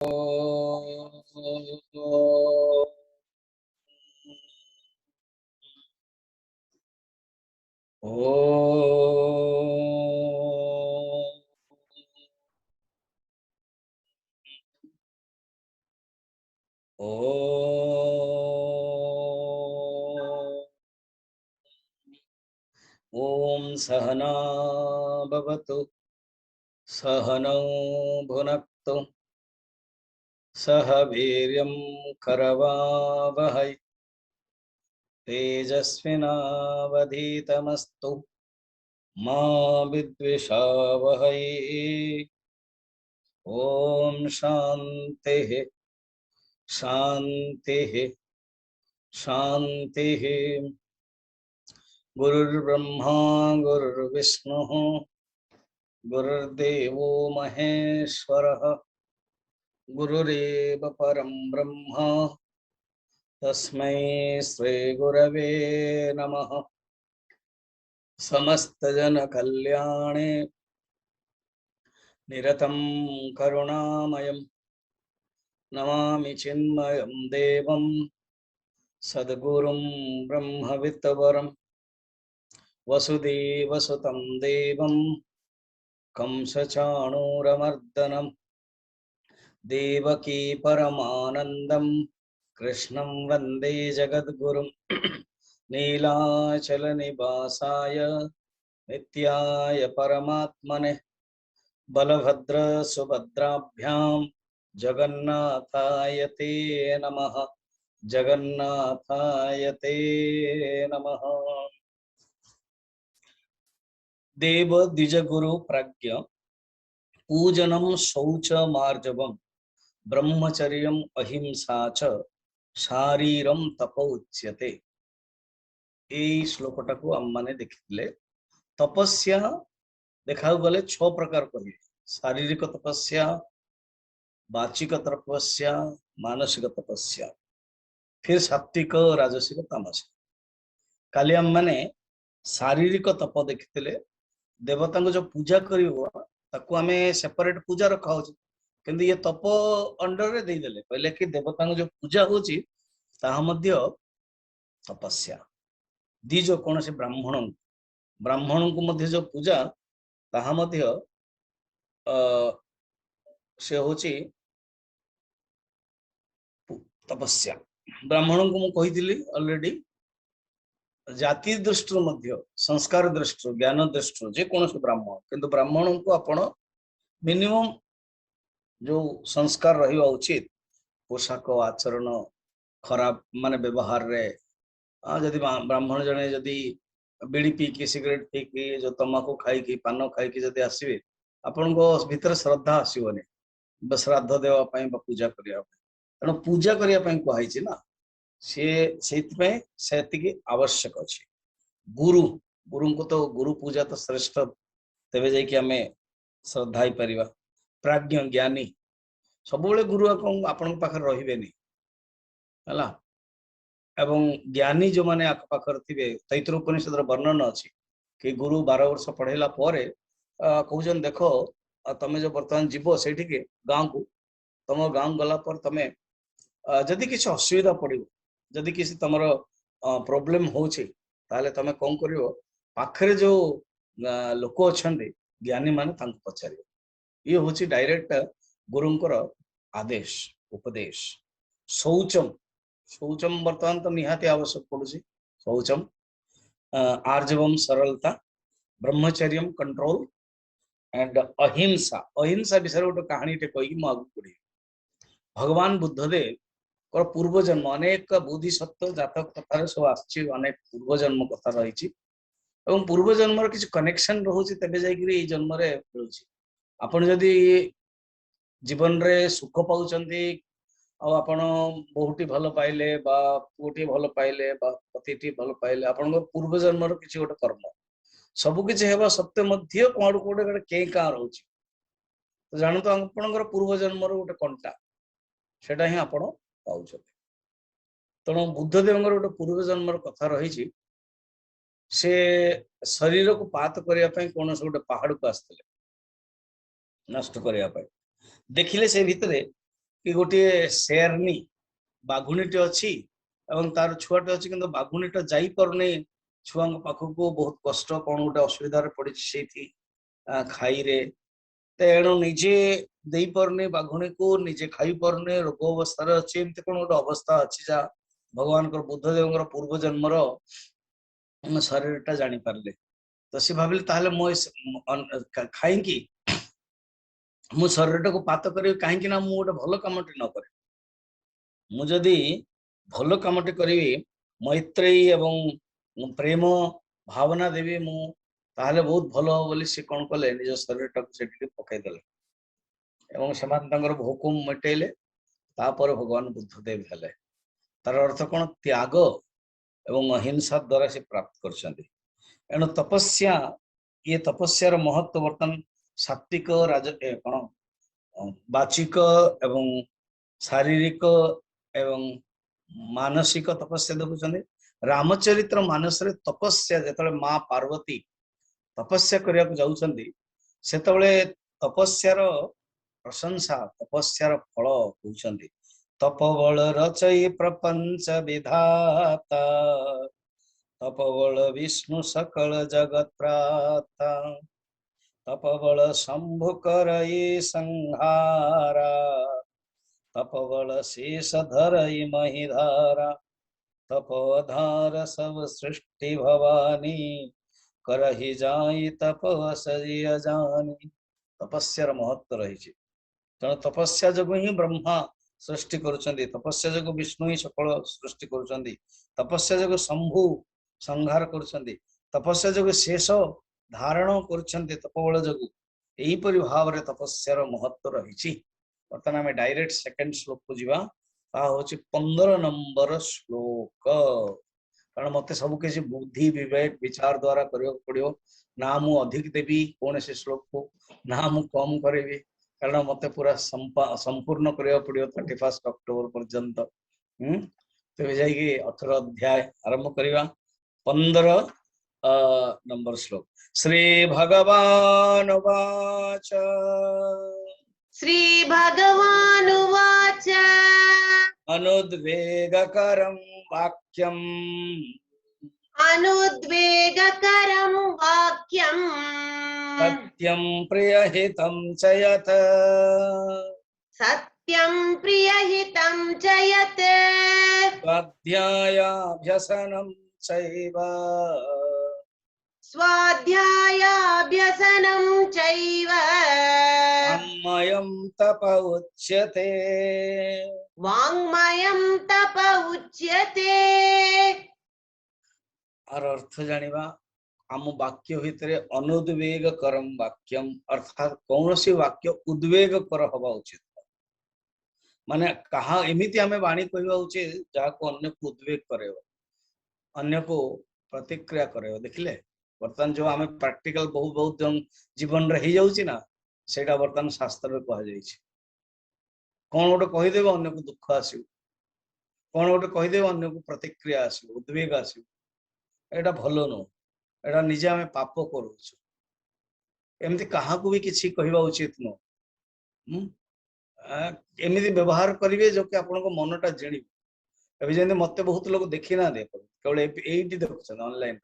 ओम सहना भवतु सहनौ भुनक्तु सह वीर्यं करवावहै तेजस्विनावधीतमस्तु मा विद्विषावहै। ओम शान्तिः शान्तिः शान्तिः। गुरुर्ब्रह्मा गुरुर्विष्णुः गुरुर्देवो महेश्वरः गुरुरेव परं ब्रह्म तस्मै श्री गुरवे नमः। समस्त जन कल्याणे निरतं करुणामयं नमामि चिन्मयं देवं सद्गुरुं ब्रह्मविद्वरं वसुदेवसुतं देवं कंसचाणूरमर्दनं देवकी परमानन्दं कृष्णं वन्दे जगद्गुरुं नीलाचलनिवासाय नित्याय परमात्मने बलभद्र सुभद्राभ्यां जगन्नाथाय ते नमः जगन्नाथाय ते नमः। देव द्विज गुरु प्रज्ञ पूजनम शौच मार्जवम ब्रह्मचर्यम अहिंसा च शारीरम तपोच्यते। ए श्लोकटा को हम माने देखिले तपस्या देखा गले 6 प्रकार कहिए शारीरिक तपस्या वाचिक तपस्या मानसिक तपस्या फिर सात्विक राजसिक तामसिक। काली हम माने शारीरिक तप देखिले देवता को जो पूजा करिवो ताको आमे सेपरेट पूजा रखा होची किंतु ये तप अंडर रे दे देले कहले कि देवता को जो पूजा होची ताहा मध्य तपस्या दी जो कौन से ब्राह्मण को मध्य जो पूजा ताहा मध्य से होची तपस्या। ब्राह्मण को मु कहिदिली ऑलरेडी जाति दृष्टि मध्य संस्कार दृष्टि ज्ञान दृष्टि जे कौन से ब्राह्मण किंतु ब्राह्मण को आपण मिनिमम जो संस्कार रहिवा उचित पोशाक आचरण खराब माने व्यवहार रे जदि ब्राह्मण जने जदि बीड़ी पी की सिगरेट पी की जो तंबाकू खाई की पान खाई की जदि आसीबे आपण को भीतर श्रद्धा आसीबने श्राद्ध देवा पई पूजा करिया तेणु पूजा करिया पई कहैछि ना से सेति सेतिकी आवश्यक अछि। गुरु गुरु को तो गुरु पूजा तो श्रेष्ठ तेबे जाई कि हमें श्रद्धा ही परिवा। प्राज्ञ ज्ञानी सब गुरु आपण पाखर रहिबेनी हला एवं ज्ञानी जो माने आख पाखर थिबे तैत्र उपनिषद वर्णन अछि कि गुरु 12 वर्ष पढ़ेला परे कहउजन देखो तमे जो वर्तमान जीव सेठी के गांव को तम गांव गला पर तमे जदि किसी असुविधा पड़ो जदि किसी तुमर प्रोब्लेम होछि ताले तमे कोन करियो पाखरे जो लोक अछंदे ज्ञानी माने तांको पचारियो ये होछि डायरेक्ट गुरुंकर आदेश उपदेश। शौचम शौचम वर्तमान तो निहाती आवश्यक पड़ुछि शौचम आर्जवम सरलता ब्रह्मचर्यम कंट्रोल एंड अहिंसा अहिंसा विषय गोटे कहानी टे कही मु आगु पढ़ी। भगवान बुद्धदेव को पूर्व जन्म अनेक बोधिसत्व जातक कथार सब आछि अनेक पूर्व जन्म कथा रही एवं पूर्व जन्म किसी कनेक्शन रोचे तेबे जाइकरी ए जन्म रे मिलुछि। आपण जदि जीवन रे सुख पाउचंती आपण बहुटी भल पाइले बा पुटी भल पाइले बा पतिटी भल पाइले आपण पूर्व जन्म रो किछि गोटे कर्म सबु किछि हेबा सत्य मध्य कोड कोड के का रहउछि तो जानू तो आपणकर पूर्व जन्म रो गोटे कंटा सेटा ही आपण पाउछते। तेणु बुद्धदेव गोटे पूर्व जन्म कथा रही से शरीर को पात करने कौन गोटे पहाड़ को आसते नष्ट करने देखिले से भितर कि गोटे शेरनी बाघुणीटे अच्छी एवं तार छुआटे अच्छी किंतु बाघुणीटा जाई पारने छुआ पाखक बहुत कष्ट कौन गोटे असुविधार पड़ी खाई रे तेणु निजे दे पारने बाघुणी को निजे खाई पारने रोग अवस्था अच्छी एमती कौन गोटे अवस्था अच्छी जहाँ भगवान बुद्धदेव पूर्व जन्मर शरीर टा जानी पारे तो सी भाविले ताहले मो खाई मो शरीर टाक पात करी कहीं ना मु गोटे भल कमटे न करे मुझे भल कमटे करी मैत्रेयी एवं प्रेम भावना देवी मु ताहले बहुत भल हो बोली सी कौन कले निज शरीर टाक से पकईदेले एवं से भोक मिटेले तापर भगवान बुद्धदेव हेले तार अर्थ कौन त्याग एवं अहिंसा द्वारा से प्राप्त कर तपस्या ये तपस्यार महत्व बर्तन सात्विक राज कौन वाचिक एवं शारीरिक एवं मानसिक तपस्या देखुं रामचरित्र मानस रे तपस्या जो माँ पार्वती तपस्या करने जाऊँगी से तपस्यार प्रशंसा तपस्यार फल कहते तपबल रचय प्रपंच विधाता तपबल विष्णु सकल जगत प्राता तपबल शंभु करये संहारा तपबल शेष धरई महिधारा तपोधार सब सृष्टि भवानी करहि जाई तपस्या जानी तपस्यार महत्व रही तेणु तपस्या जगु ही ब्रह्मा सृष्टि करुछंदी तपस्या जगु विष्णु ही सकल सृष्टि करुछंदी तपस्या जगु शंभु संहार करुछंदी तपस्या जगु शेष धारण करुछंदी तपोबल जगु यही परि भाव रे तपस्यार महत्व रही बर्तमान आम डायरेक्ट सेकंड श्लोक को जीवा ता होछि 15 नंबर श्लोक कारण मते सब किसी बुद्धि विवेक विचार द्वारा करियो पड़ियो ना मु अधिक देवी कौन से श्लोक को ना मु कम करेबी कारण मते पूरा संपूर्ण करियो पड़ियो 31 अक्टोबर पर्यंत तेज जाइए 18 अध्याय आरंभ करिवा 15 नंबर श्लोक श्री भगवान वाच श्री भगवान वाच अनुद्वेगकरं वाक्यम् अनुद्वेगकरं वाक्यम् सत्यं प्रियहितं च यत् सत्यं प्रियहितं च यत् स्वाध्यायाभ्यसनं चैव स्वाध्यायाभ्यसनं चैव वाङ्मयं तप उच्यते वाङ्मयं तप उच्यते और अर्थ जानिबा आम वाक्य भितर अनुद्वेग करम वाक्यम अर्थात कौन सी वाक्य उद्वेग कर हवा उचित माने कहा एमिति आमे वाणी कहवा उचित जहाँ को अन्य को उद्वेग करे अन्य को प्रतिक्रिया करे देखिले बर्तमान जो आमे प्रैक्टिकल बहुत बहुत जन जीवन रे ही जाउची ना सेटा बर्तमान शास्त्र रे कहा जाइछि कौन गोटे कहीदेव अन्य को दुख आसो कौन गोटे कहीदेव अन्य को प्रतिक्रिया आसो उद्वेग आसो एटा भलो नो एटा निजे आमे पाप करूछु एमती कहा को भी किसी कहवा उचित नो एमती व्यवहार करिवे जो कि आपन को मनटा जणी अभी जंदे मते बहुत लोग देखि ना दे केवल एटी देखछन ऑनलाइन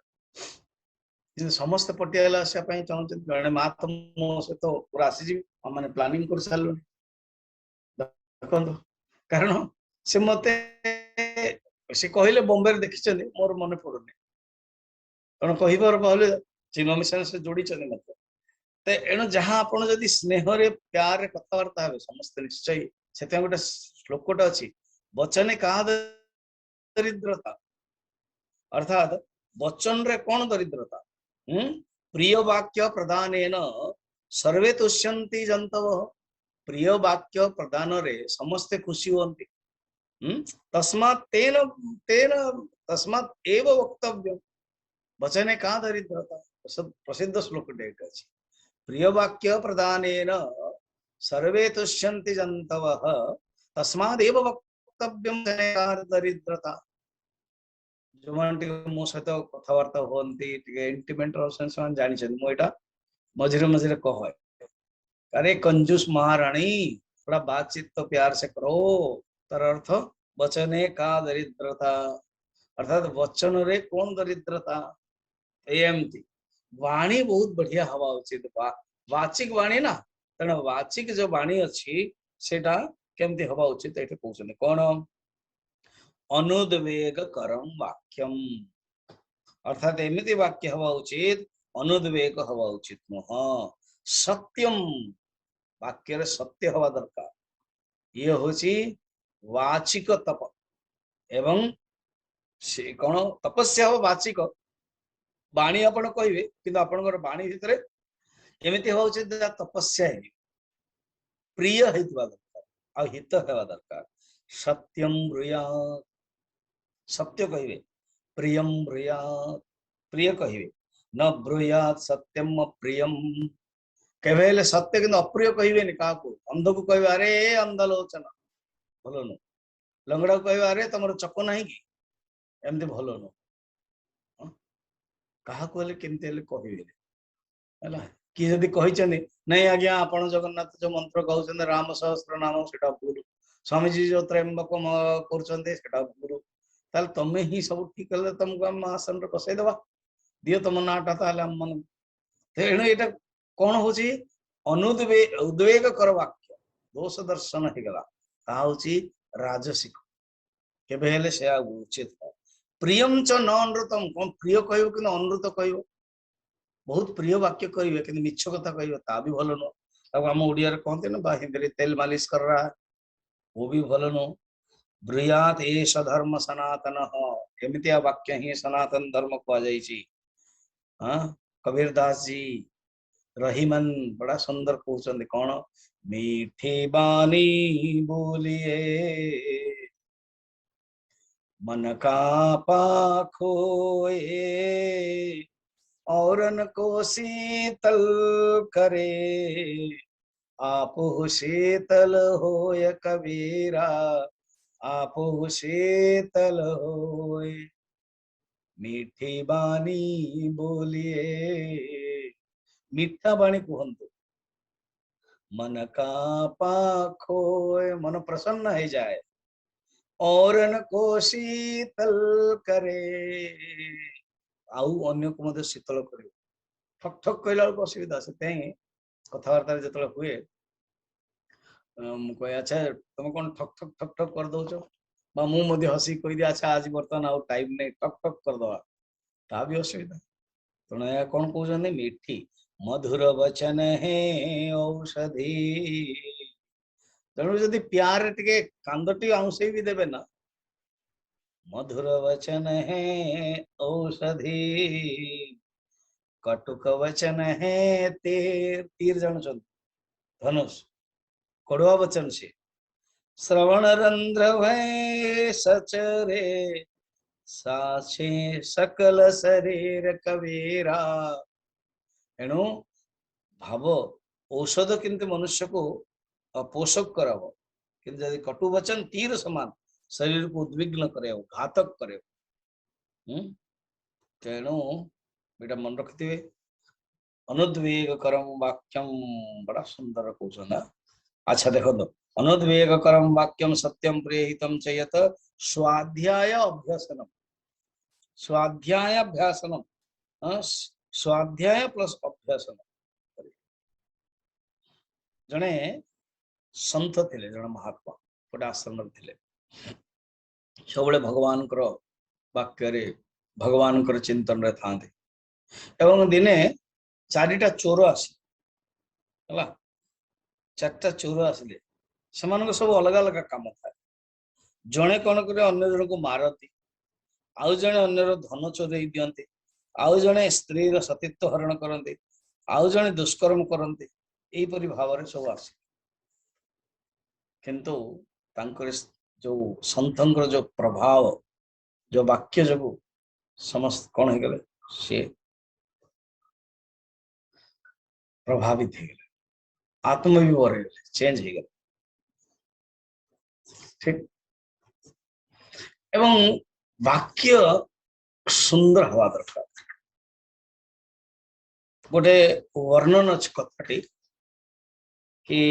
समस्त पटियाला आसा पई चाहते जने मा तो मो से तो पूरा आसी जी माने प्लानिंग कर साल देखो कारण से मते से कहले बॉम्बे रे देखिछन मोर मन पड़ुनी कारण कहिबार कहले चिन्ह मिशन से जोड़ी चले मत ते एणु जहां आपण जदी स्नेह रे प्यार रे कथावार्ता हेबे समस्त निश्चय सेते गोटे श्लोकटा अछि वचने का दरिद्रता अर्थात वचन रे कौन दरिद्रता प्रिय वाक्य प्रदानेन सर्वे तुष्यन्ति जन्तवः प्रिय वाक्य प्रदान रे समस्ते खुशी होंती तस्मात् तेन तेन तस्मात् एव वक्तव्यम् वचने का दरिद्रता प्रसिद्ध श्लोक डेट अछि प्रिय वाक्य प्रदानेन सर्वे तुष्यन्ति जन्तवः तस्मात् एव वक्तव्यम् वचने का दरिद्रता जो माने मो सहित कथबार्ता होती इंटीमेट से जानी मो एटा मझे मझे कह अरे कंजूस महाराणी थोड़ा बातचीत तो प्यार से करो। तार अर्थ वचने का दरिद्रता, अर्थात वचन रे कौन दरिद्रता एमती वाणी बहुत बढ़िया हवा उचित वाचिक वाणी ना, तेणु वाचिक जो वाणी अच्छी सेटा केमती हवा उचित ये कहते कौन अनुद्वेग करम वाक्यम, अर्थात एमती वाक्य हवा उचित अनुद्वेग हवा उचित नुह। सत्यम वाक्य रे सत्य हवा दरकार, ये होची वाचिक तप एवं से कौन तपस्या हो वाचिक वाणी आपण कहबे किंतु आपनकर वाणी भितर एमती हवा उचित तपस्या है प्रिय हेतुवा दरकार आ हित हेवा दरकार। सत्यम ब्रूयात्, सत्य कहबे प्रियम ब्रूयात्, प्रिय कहबे न ब्रूयात् सत्यम अप्रियम, केवल सत्य किंतु अप्रिय कहबे क्या अंध को कहबे अरे अंध लोचन भल नु, लंगड़ा को कहबे अरे तुम चक ना कि एमती भल नु, क्या केमती कहबे कि जदि कहते नहीं आज्ञा आपण जगन्नाथ जो मंत्र कहते राम सहस्त्र नाम से भूल, स्वामीजी जो त्रयंबक कर भूल, ताल तमें ही सब ठीक कले तुमको आम आसन बसईदे दियो तुम नाटा मन। तेणु यहाँ कौन हूँ उद्वेग कर वाक्य दोष दर्शन होगला हूँ राजसिक केवे से उचित। प्रियम च न अनृतम, कौन प्रिय कह कि अनृत कह, बहुत प्रिय वाक्य कहे कि मिछ कथा कह ता भी भल नुह। आम ओडिया कहते ना हिंदी तेल मालिश कर रहा वो भी भल नुह। ब्रूयात एष धर्म सनातन, एमतिया वाक्य ही सनातन धर्म कहुई। हाँ कबीर दास जी रहीमन बड़ा सुंदर कहते कौन मीठी बानी बोलिए मन का पाखोए औरन को शीतल करे आप शीतल होय कबीरा आप शीतल होय। मीठी बानी बोलिए, मीठा बाणी कहतु मन का पाखोय मन प्रसन्न हो जाए औरन को शीतल करे आउ अन्य को मध्य शीतल कर। ठक ठक कहला असुविधा से कथबार्ता जो हुए कहे अच्छा तुम कौन ठक ठक ठक ठक कर दौच मुझे हसी कहीदि अच्छा आज बर्तमान आउ टाइम नहीं ठक ठक करदे ता भी असुविधा। तेणु यह कौन कहते मीठी मधुर वचन है औषधि, तेणु जदि प्यार टे कांदटी आउंसे भी देवे ना मधुर वचन है औषधि कटुक वचन है तीर, तीर जान धनुष कड़ुआ वचन से श्रवण रंध्र भय सचरे साचे सकल शरीर कबीरा। एणु भाव औषध किंतु मनुष्य को पोषक कराव किंतु यदि कटु वचन तीर समान शरीर को उद्विग्न करे घातक करे। तेणु बेटा मन रखिथे अनुद्वेग करम वाक्यम बड़ा सुंदर कहते। अच्छा देखो अनुद्वेग करम वाक्यम सत्यम प्रियहितम च यत स्वाध्याय अभ्यसनम, स्वाध्याय अभ्यासनम स्वाध्याय प्लस अभ्यासन। जने संत थिले जने महात्मा गोटे आश्रम थिले सब भगवान वाक्य रे भगवान चिंतन रे थांते एवं दिने चारिटा चोर आसला चारटा चोर आसिले से सब अलग अलग काम था। जड़े कौन करे अन्य जन को मारती, आउ जड़े अन्यर धन चोरई दियंती, आउ जड़े स्त्री सतीत्व हरण करते, आउ जड़े दुष्कर्म करते, यहीपरि भाव में सब आस किंतु जो संतंकर जो प्रभाव जो वाक्य जो समस्त कौन हो गले से प्रभावित हो गले आत्मविवर चेंज हो गले ठीक। एवं वाक्य सुंदर हवा दरकार। गोटे वर्णन अच्छे कथाटी कि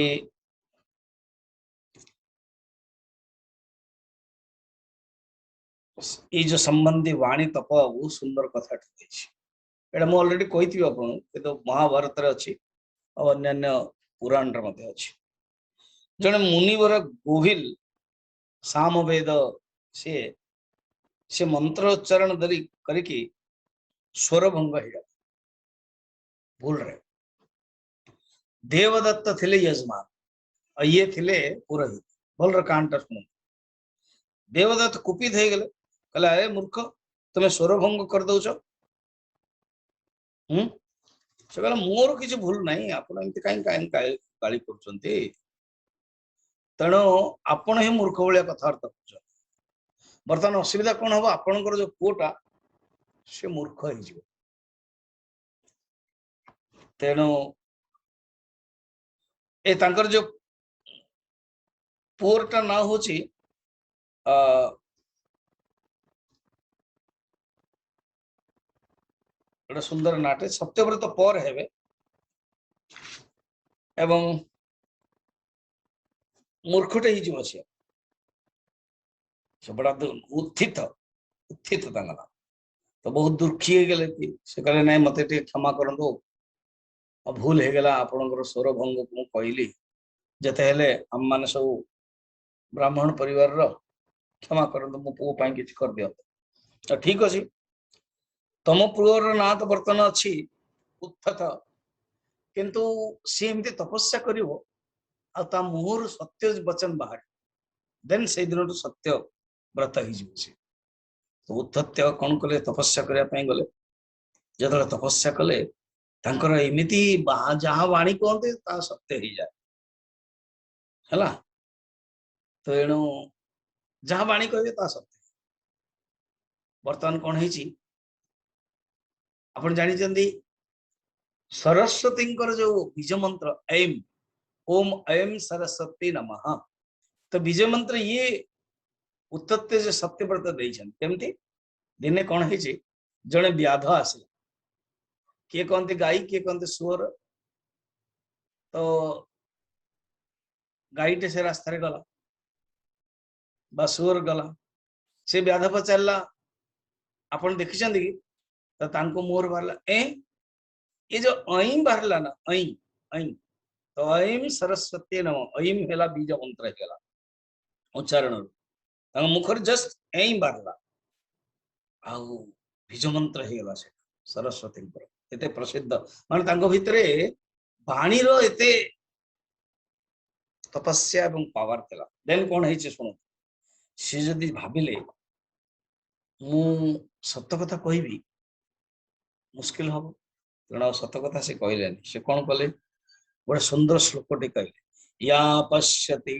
ये जो संबंधी वाणी तप बहुत सुंदर कथा एटा मु ऑलरेडी कही आपन तो महाभारत रे अछि और अन्य पुराण रे मध्ये अछि जने मुनिवर गोहिल सामवेद से से मंत्र उच्चारण धरी करके स्वर भंग हो भूल रहे देवदत्त थिले यजमान और ये थिले पुरोहित भल कांटा शुण देवदत्त कुपित हो गले कहला अरे मूर्ख तुम्हें स्वर भंग कर दौच से कहला मोर किसी भूल नहीं आपण एमती कहीं गाली कर तेणु आपण ही मूर्ख भाया कथबार्ता कर बर्तमान असुविधा कौन हम आपणकर जो पुओटा से मूर्ख हो तेणु ए तांकर जो पुअरटा ना होची गोटे सुंदर नाटे सत्यव्रत पर हेबे एवं मूर्खटे ही से बड़ा उत्थित उत्थित तांगना तो बहुत दुखी हो गले से कहले नहीं मते क्षमा करंदो भूल हो गला आपणकर स्वर भंग को कहली जते हेले हम माने सब ब्राह्मण परिवार रो क्षमा करंदो मो पु पाई किछ कर दियो तो ठीक अछि तम पुअर ना तो बर्तन अछि उत्थत किंतु सी एमती तपस्या करिवो आ ता मुहर सत्य वचन बाहर देन से दिन सत्य व्रत ही तो उत्थत्य कौन कले तपस्या करने गले जो तपस्या कले एमती जहाँ वाणी कहते सत्य हो जाए है तो एणु जहाँ वाणी कहे सत्य बर्तमान कौन है आप जानी सरस्वती जो बीज मंत्र ऐम ओम ऐम सरस्वती नमः तो बीज मंत्र ये उत्तत्य जो सत्यव्रत देमती दिने कौन है जड़े व्याध आसला किए कहते गाई किए कहते सुअर तो गाईटे से रास्तार गला बा सुअर गला से व्याध पचारा आपन देखी कि तो मोर बाहर ये जो ऐं बाहरला ना ऐं ऐं तो ऐं सरस्वती नम ऐं है बीज मंत्र है उच्चारण मुखर जस्ट ऐं बाहरला आउ बीज मंत्र हो सरस्वती एते प्रसिद्ध मान भितर वाणी एते तपस्या एवं पावर थिला देन कौन है शुण सी जदि भाविले मु सत कथा कहबी मुश्किल हम तेना सत कथा से कहले से कौन कले गोटे सुंदर श्लोकटे कहले या पश्यति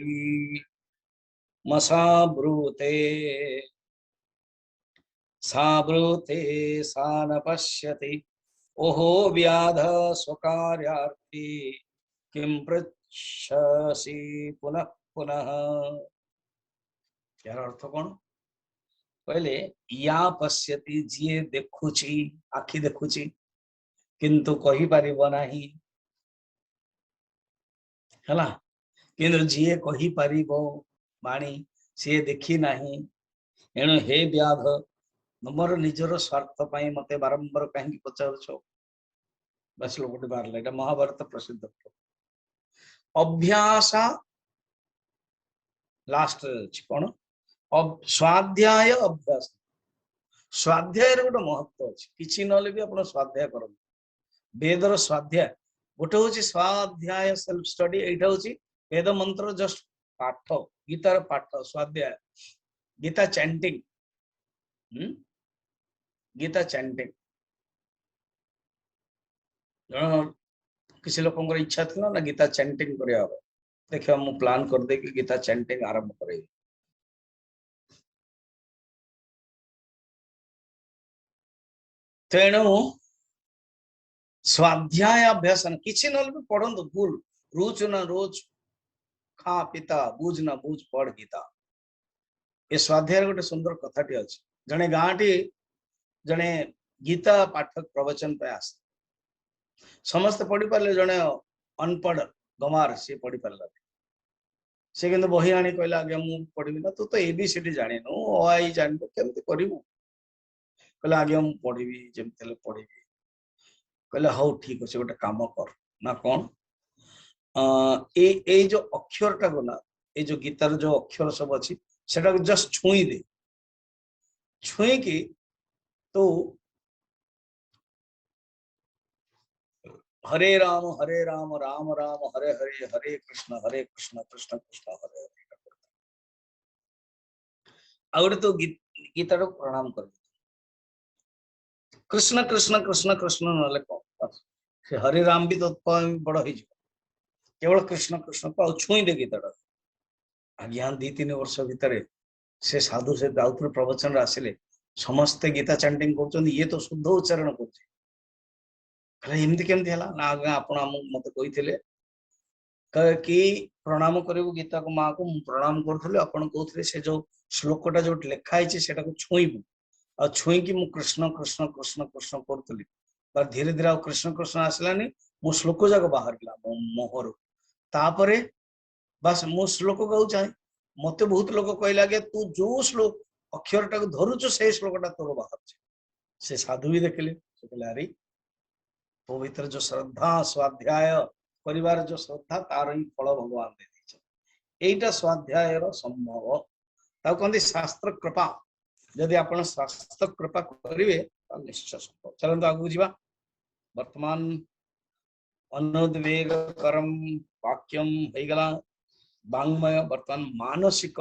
मसा ब्रूते सा ब्रूते सा न पश्यति ओहो व्याध स्वकार्यार्थी किम पृच्छसि पुनः पुनः यार अर्थ कौन कहले या पश्यति जी देखुची आखि देखुची किंतु कहि परिबो नाही हला किंतु जी कहि परिबो बाणी सी देखी नाही एणु हे व्याध मोर निजर स्वार्थ पाई मते बारंबार कहीं पचार बस लोग बाहर महाभारत प्रसिद्ध अभ्यास लास्ट कौन स्वाध्याय अभ्यास स्वाध्याय गोटे महत्व अच्छी किसी ना भी आप स्वाध्याय कर वेदर स्वाध्याय गोटे हूँ स्वाध्याय सेल्फ स्टडी यहाँ हूँ वेद मंत्र जस्ट पाठ गीतार पाठ स्वाध्याय गीता चैंटिंग गीता चैंटिंग किसी लोक इच्छा थी ना गीता चैंटिंग करवा देखिए मु प्लान कर दे कि गीता चैंटिंग आरंभ करे तेणु स्वाध्याय अभ्यास किसी ना पढ़ु भूल रोज न रोज खा पिता बुझ न बुझ पढ़ गीता ये स्वाध्याय गोटे सुंदर कथाटी अच्छे जड़े गाँटी जड़े गीता पाठक प्रवचन पे आस समस्त पढ़ी पारे जड़े अनपढ़ गमार सी पढ़ी पारा से किंतु बही आनी कहला आगे मु पढ़ी ना तू तो एबीसीडी जानिनु ओ आई जानिनु केमती करिवु कहला आगे मु पढ़ी जेमते पढ़ी कहले हौ ठीक अच्छे गोटे काम कर ना कौन ए जो अक्षर टा को ना ये जो गीतार जो अक्षर सब अच्छी सेटा को जस्ट छुई दे छुई की तो हरे राम राम राम हरे हरे हरे कृष्ण कृष्ण कृष्ण हरे हरे आउटे तो गीता को प्रणाम कर कृष्ण कृष्ण कृष्ण कृष्ण ना कौन से हरे राम भी तो बड़ हो केवल कृष्ण कृष्ण को छुई दे गीता आज्ञा 2-3 वर्ष भितर से साधु से दाऊपुर प्रवचन आसिले समस्ते गीता चैंटिंग कर ये तो शुद्ध उच्चारण करमती केमती है ना आज्ञा आपण मत कही कि प्रणाम करू गीता को माँ को प्रणाम करूँ आपड़ कहते से जो श्लोकटा जो लिखाई से छुईबू आ छुईकी मु कृष्ण कृष्ण कृष्ण कृष्ण करूली धीरे धीरे कृष्ण कृष्ण आसलानी मो श्लोक जाक बाहर मो मोहर तापरे बस मो श्लोक गाऊ चाहे मत बहुत लोग कहला कि तू जो श्लोक अक्षर टा धरुचु से श्लोकटा तोर बाहर से साधु भी देखले कहले अरे तो भीतर जो श्रद्धा स्वाध्याय परिवार जो श्रद्धा तार ही फल भगवान दे दीचे एटा स्वाध्याय संभव ताऊ कहते शास्त्र कृपा जदि आपण शास्त्र कृपा करेंगे निश्चय संभव चलते आगू जा वर्तमान अनुद्वेग करम वाक्यम होगला वांग्मय वर्तमान मानसिक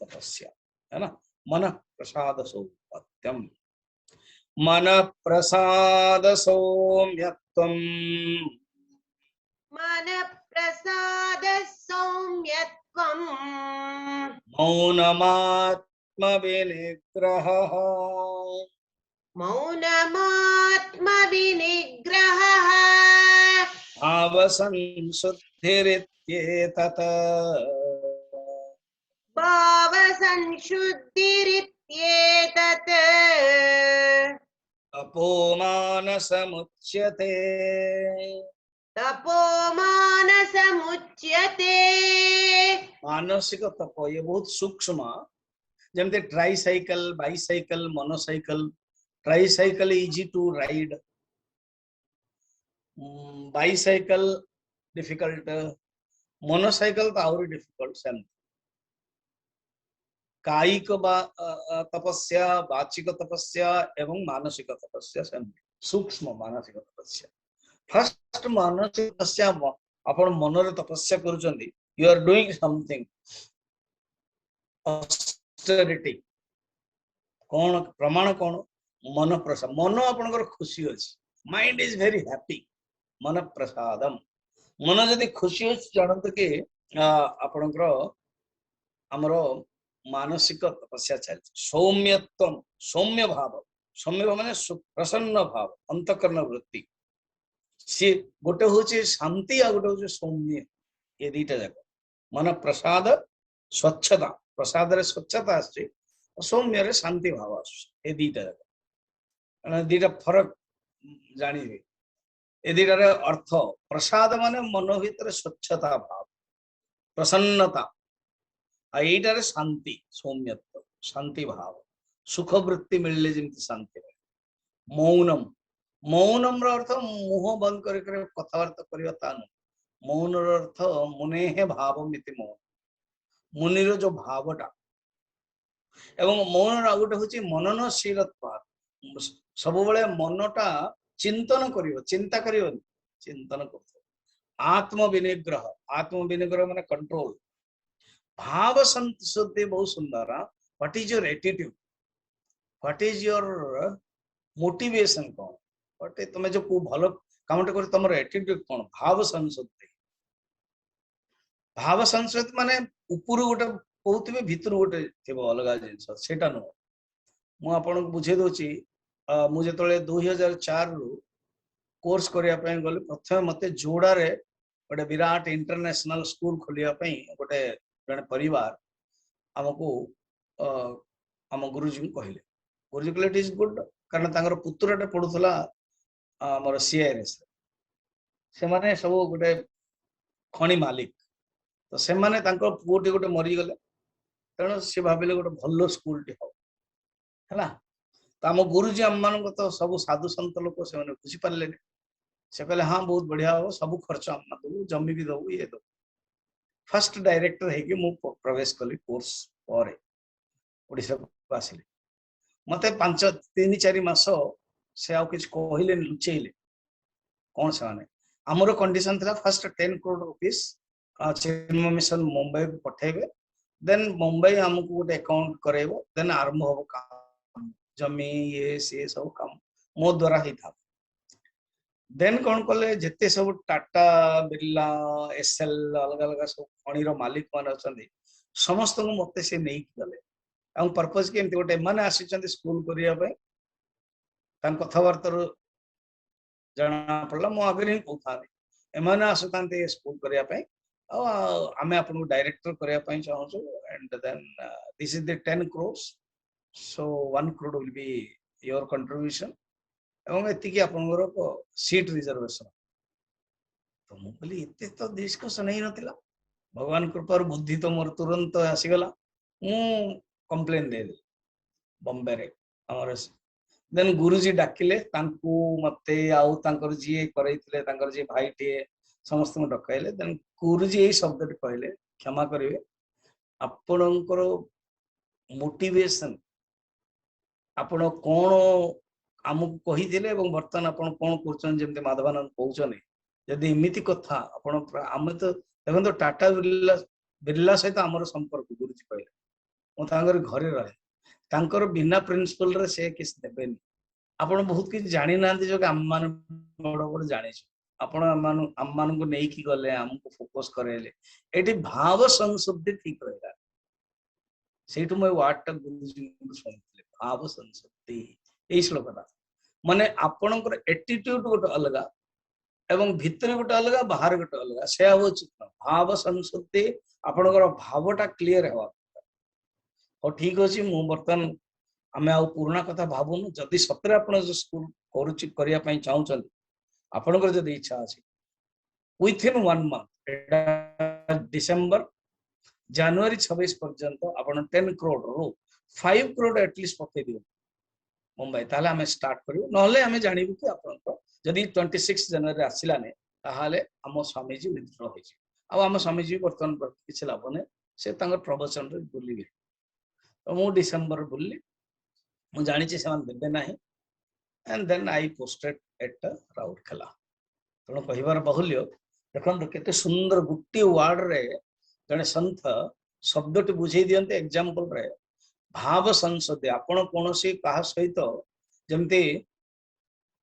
तपस्या है ना मन प्रसाद सौम्यत्वम मन प्रसाद सौम्यत्वम मन प्रसाद सौम्यत्वम मौनमात्म विनिग्रहः मौनमात्म विनिग्रहः भाव संशुद्धिरित्येतत् भाव संशुद्धिरित्येतत् तपोमानसमुच्यते तपोमानसमुच्यते मानसिक तप ये बहुत सूक्ष्म जमते tricycle bicycle monocycle tricycle easy to ride bicycle difficult monocycle तो आउरी डिफिकल्ट सेम कायिक तपस्या वाचिक तपस्या एवं मानसिक तपस्या सेम सूक्ष्म मानसिक तपस्या फर्स्ट मानसिक तपस्या आपण मनरे तपस्या करूचंदी you are doing something austerity कौन प्रमाण कौन मन प्रसाद मन आपनकर खुशी अछि माइंड इज वेरी हैप्पी मन प्रसादम मन जदि खुशी अछि जानत के आपनकर हमरो मानसिक तपस्या चल सौम्यत्वम सौम्य भाव माने प्रसन्न भाव अंतकरण वृत्ति सी गोटे होची शांति आ गोटे होची सौम्य ये दीटा जाक मन प्रसाद स्वच्छता प्रसाद रे स्वच्छता आछे सौम्य रे शांति भाव आछे ए दीटा जाक दीटा फरक जानिबे ए दीटा रे अर्थ प्रसाद माने मन भीतर स्वच्छता भाव प्रसन्नता आईटारे शांति सौम्यत्व शांति भाव सुख वृत्ति मिलले जेमती शांति मौनम मौनम रो अर्थ मुह बंद करके कथावार्ता करिया तानु मौन रो अर्थ मुने भाव मिति मौन मुनिर जो भावटा एवं मौन रो गोटे होची मननशीलत्व सब बेले मनटा चिंतन करियो चिंता करियो चिंतन करथो आत्म विनिग्रह माने कंट्रोल भाव संशुद्धि बहुत सुंदर what is your attitude what is your motivation कौन व्हाट तुम जो भल काम कर तुम एटीट्यूड कौन भाव संशुद्धि माने ऊपर गोटे कहते भितर गोटे थी अलग जिनस नुह मुझे बुझे दूची मुझे 2004 रु कोर्स करने गली प्रथम मत जोड़ा रे गोटे विराट इंटरनेशनल स्कूल खोलिया गोटे जन परिवार आमको आम गुरुजी को कहले गुरुजी कहले इट इज गुड कारण तांगर पुत्रटे पढ़ुला आमर सीआईएस से माने सब गोटे खणी मालिक तो से माने तांको पुओटी गोटे मरी गले तेणु सी भाविले गोटे भल स्कूल टी हो है तो आम गुरुजी आम मान तो सब साधु सत लोक से बुझी पारे से कहले हाँ बहुत बढ़िया हो सब खर्च आम दबू जमी भी दबू ये दबू फर्स्ट डायरेक्टर है प्रवेश कली कोर्स पर ओडिशा को आसिले मते 3-4 मास से आउ किछ कहले लुचेले कौन से माने हमरो कंडीशन था फर्स्ट 10 करोड़ रुपीस चिन्मय मिशन मुंबई को पठेबे देन मुंबई हमको गोटे अकाउंट करेबो देन आरंभ हो काम जमी ये से सब काम मो द्वारा ही था देन कौन कले जिते सब टाटा बिरला एसएल अलग अलग सब खणी रो मालिक मान अछंदी समस्त को मते से नहीं गले हम पर्पस के एमती गोटे माने आसी स्कूल करिया पे तान कथावार्ता जना पड़ला मो आगे ही कहता एमाने आसुतांते स्कूल करिया पे आमे आपन डायरेक्टर करिया पे चाहू and then this is the 10 crores so 1 crore will be your contribution एवं एति की आपनगर को सीट रिजर्वेशन तो मु कहली एते तो डिस्कशन नहीं नथिला भगवान कृपार बुद्धि तो मोर तुरंत आसीगला मु कंप्लेन दे बॉम्बे रे हमर देन गुरुजी डाकिले तांकू मते आउ तांकर जी करैतिले तांकर जी भाई टे समस्त को डकाइले देन गुरुजी ए शब्द कहले क्षमा करिवे आपनकर मोटिवेशन आपण कोन आमको कहीदिले एवं बर्तमान आपण कोन करछन जेमते माधवानंद कहउछने यदि इमिति कथा आपण आमे तो देखन तो टाटा बिरला बिरला सहित हमर संपर्क गुरुजी कहले मो तांकर घरे रहे तांकर बिना प्रिंसिपल रे से किस देबेनी आपण बहुत किछ जानि नांती जो हम मान बड़ बड़ जानि छ आपण हम मान को नै की गले हमको फोकस करेले एटी भाव संशुद्धि ठीक रहला सेठु मैं वार्ड गुरुजी को सुनथिले भाव संशुद्धि ए श्लोकटा माने आपणकर एटीट्यूड गोटे अलग एवं भितर गोटे अलग बाहर गोटे अलग से चित्त भाव संशुद्धि आपणकर भावटा क्लियर हेवा और ठीक अछि मु बर्तन आमे आ पुराना कथा भाबुनु जदि सतरे आपण जो स्कूल करूची करिया पई चाहउछन आपणकर जदि इच्छा अछि विथिन 1 मंथ डिसेंबर जनवरी 26 पर्यंत आपण 10 करोड़ रो 5 करोड़ एटलीस्ट पठे दियो मुंबई ताले हमें स्टार्ट करियो नहले हमें जानिबु कि आपन जदि 26 जनवरी आसिलाने ताहाले हम स्वामी जी विद्रोह होइछि आ हम स्वामी जी वर्तमान किछ लाभने से तांगर प्रवचन रे बुलिबे तो मु डिसेंबर बुल्ली मु जानि छि समान देबे नाही and then I posted at Rourkela तण कहिबार बहुल्य देखन केते सुंदर गुट्टी वर्ड रे जने संत शब्दटी बुझेई दियंते एग्जांपल रे भाव संसद आपण कोनोसी कहा सहित जमती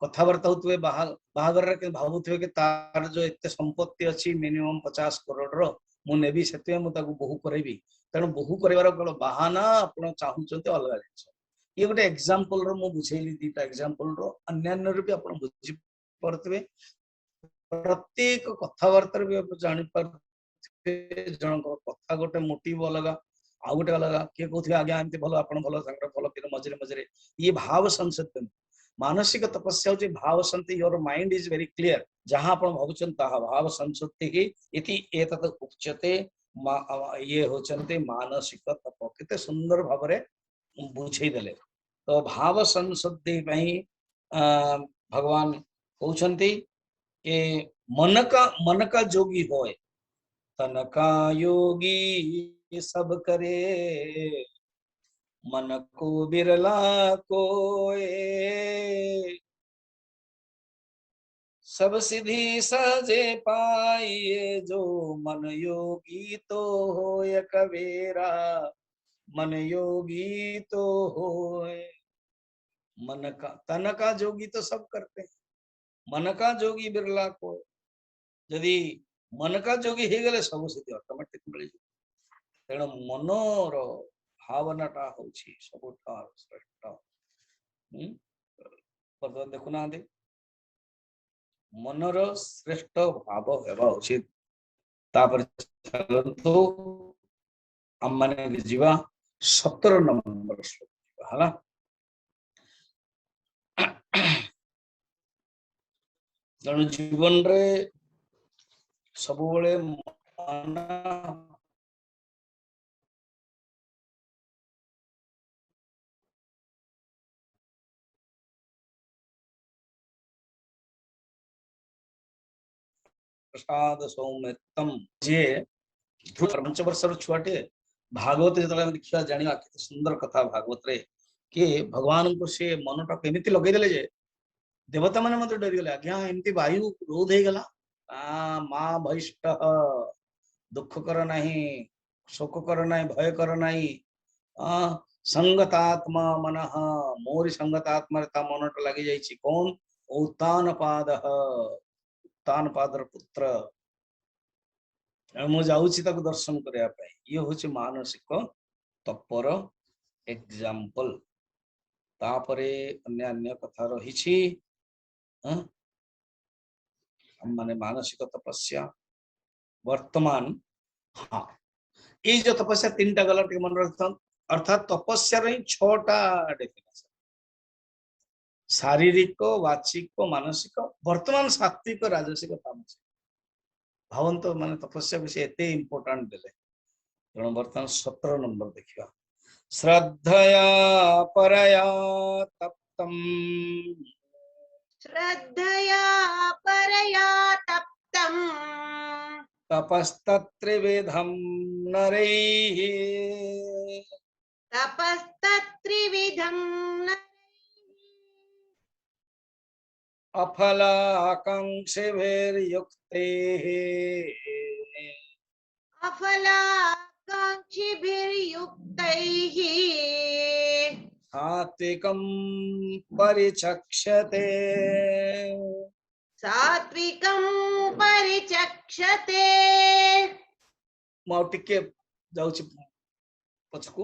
कथावार्ता होतवे बाहागर रे भावुतवे कि तार जो एते संपत्ति अछि मिनिमम 50 करोड़ रो मु नेबी सेते मु ताकू बहु करैबी तेणु बहु करबार बहाना आपण चाहूचंते अलग जिंस ये गोटे एग्जांपल रो मु बुझेली दीटा एग्जांपल रो अन्यान्य रे भी आपण बुझी परतवे प्रत्येक कथावार्ता रे भी जानि परतवे जन कथा गोटे मोटिव अलग आ गोटे अलग किए कहते आज्ञा एमती भल आप भल भल कि मझे मझे ये भाव संसद मानसिक तपस्या हो भाव संति your mind is very clear जहां आप भावुन भाव संसुति ही इति एतत् उच्यते ये होचंते मानसिक तप केते सुंदर भाव रे बुझे देले तो भाव संसुद्धि भगवान कहउछंती कि मन का जोगी होए तन का योगी सब करे मन को बिरला कोए सब सिद्धि सजे पाइए जो मन योगी तो होय कबीरा मन योगी तो होए मन का तन का जोगी तो सब करते हैं मन का जोगी बिरला को यदि मन का जोगी हो गले सब सिद्धि ऑटोमेटिक मिल तेणु मनोर भावनाटा हूँ सब श्रेष्ठ देखुना मनर श्रेष्ठ भाव हेबा उचित चलतु आम माने जीवा 17 नंबर श्लोक है तेणु जीवन रे सब प्रसाद सौम्यतम जे 5 वर्षर छुआटे भागवत जो देखा जाना केते सुंदर कथा भागवत रे कि भगवान को से मनटा केमिति लगेदेले जे देवता माने मत डरी गले आज्ञा एमती वायु क्रोध हो गला माँ भैष्ट दुख कर नहीं शोक कर नहीं भय कर नहीं संगतात्मा मन मोरी संगतात्मा मनटा लगी जाइए कौन उत्तान पादर पुत्र मु जाऊँगी दर्शन करने ये हूँ मानसिक तपर एग्जाम्पल तापरे अन्य कथा रही माने मानसिक तपस्या वर्तमान हाँ ये जो तपस्या 3टा गला मन रखता अर्थात तपस्या रही 6टा डेफिनेशन शारीरिक वाचिक मानसिक वर्तमान सात्विक राजसिक तामसिक भावंत माने तपस्या विषय एते इम्पोर्टेंट देले तेणु वर्तमान 17 नंबर देखिया श्रद्धया परया तप्तम श्रद्धया परया तप्तम् तपस्तत्रिविधं नरैः तपस्तत्त्रिविधं अफलाकांक्षिभिर्युक्तैः अफलाकाङ्क्षिभिर्युक्तैः सात्विकं परिचक्षते सात्विकं परिचक्षते टिके जाउछि पछकु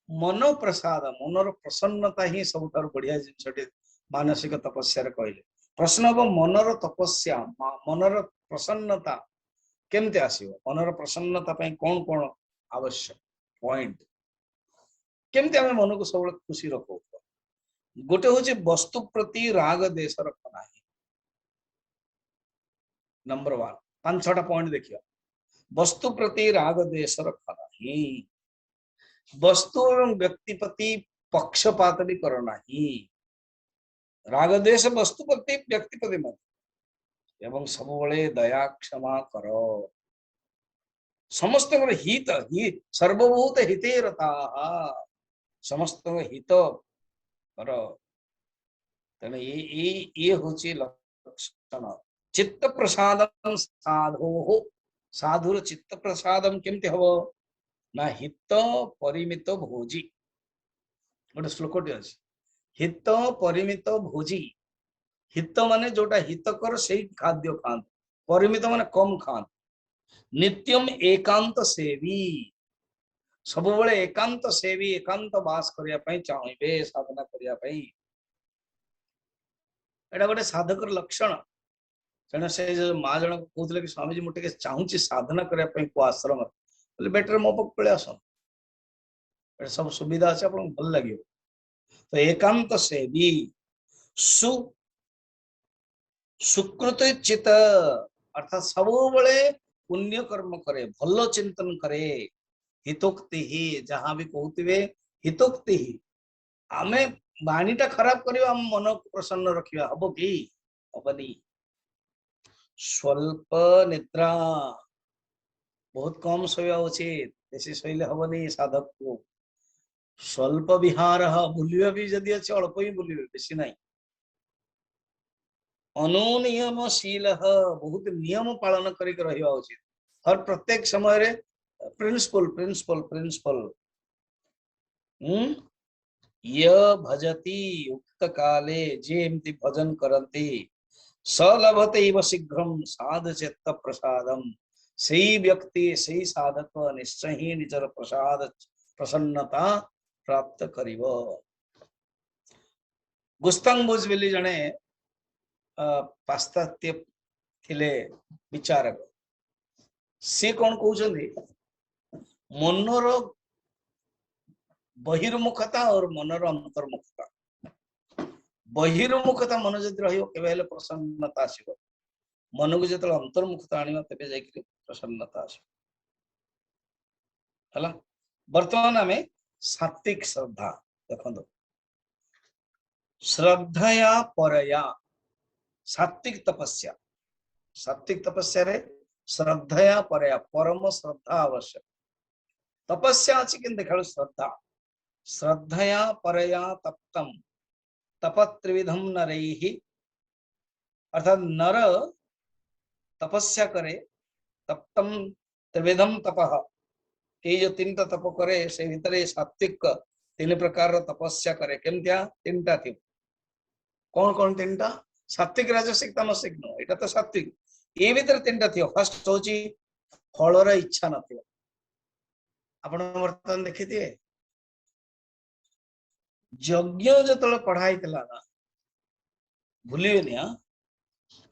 मनो प्रसाद मनर प्रसन्नता ही सबुठार बढ़िया जिनसटी मानसिक तपस्या रे कहले प्रश्न हम मनर तपस्या मनर प्रसन्नता केमते आसीबो मनर प्रसन्नता पई कोन कोन आवश्यक पॉइंट केमते हमें मन को सब खुशी रखो गोटे होचे वस्तु प्रति राग देश रखना है नंबर 1 5-6टा पॉइंट देखिए वस्तु प्रति राग देश रखना ही वस्तु एवं व्यक्ति प्रति पक्षपात भी करना ही राग देश वस्तु प्रति व्यक्ति प्रति मत एवं सब दया क्षमा करो समस्त हित ही सर्वभूत हिते रता समस्त हित कर तेना ये होची लक्षण चित्त प्रसादम साधो साधुर चित्त प्रसादम केमते हबो ना हित परिमित भोजी गोटे श्लोकटे अछि हित परिमित भोजी हित माने जोटा हितकर से खाद्य खान परिमित माने कम खान नित्यम एकांत सेवी सब बड़े एकांत सेवी एकांत वास करिया पई चाहिबे साधना करिया पई एटा गोटे साधकर लक्षण तेना से माँ जन कहते कि स्वामीजी मुझे चाहूँगी साधना करने को आश्रम बेटर मो पाक पलि आस सब सुविधा अच्छे आप भल लगे तो एकांत सेवी सुकृत चित अर्थात सब पुण्य कर्म करे भल चिंतन करे हितोक्ति ही जहाँ भी कहते हितोक्ति ही आमे बाणीटा खराब करवा मन को प्रसन्न रखा हम कि हेनी स्वल्प निद्रा बहुत कम सोया उचित बेसी शोले हेनी साधक को स्वल्प विहार बुलवा भी जदि अच्छे अल्प ही बुलवे बेसी ना अनुनियमशील बहुत नियम पालन करके रहा उचित हर प्रत्येक समय प्रिंसिपल प्रिंसिपल प्रिंसिपल य भजती उक्त काले जे एमती भजन करती स लभते शीघ्रम साध चित्त प्रसादम सही व्यक्ति सही साधक निश्चय ही निजर प्रसाद प्रसन्नता प्राप्त करिव गुस्तांग बोजवेली जने पाश्चात्य थिले विचारक सी कौन कहते मनर बहिर्मुखता और मनर अंतर्मुखता बहिर्मुखता मन जदि रही प्रसन्नता आसो मन को जो अंतर्मुखता आने तेज प्रसन्नता आस हला वर्तमान आमे सात्विक श्रद्धा देखो श्रद्धया परया सात्विक तपस्या रे श्रद्धया परया परम श्रद्धा आवश्यक तपस्या अछि कि देखालो श्रद्धा श्रद्धया परया तप्तम तपत्रिविधम नरैहि अर्थात नर तपस्या करे तप्तम त्रिविधम तपः ये जो तीनटा तप करे से भितर सात्विक तीन प्रकार तपस्या करे केमतिया तीनटा थी कौन कौन तीनटा सात्विक राजसिक तामसिक नो एटा तो सात्विक ये भीतर तीनटा थी फर्स्ट होची फलर इच्छा नथियो आपण वर्तमान देखिथिए यज्ञ जतले पढ़ाई तला ना भूलिबेनी हां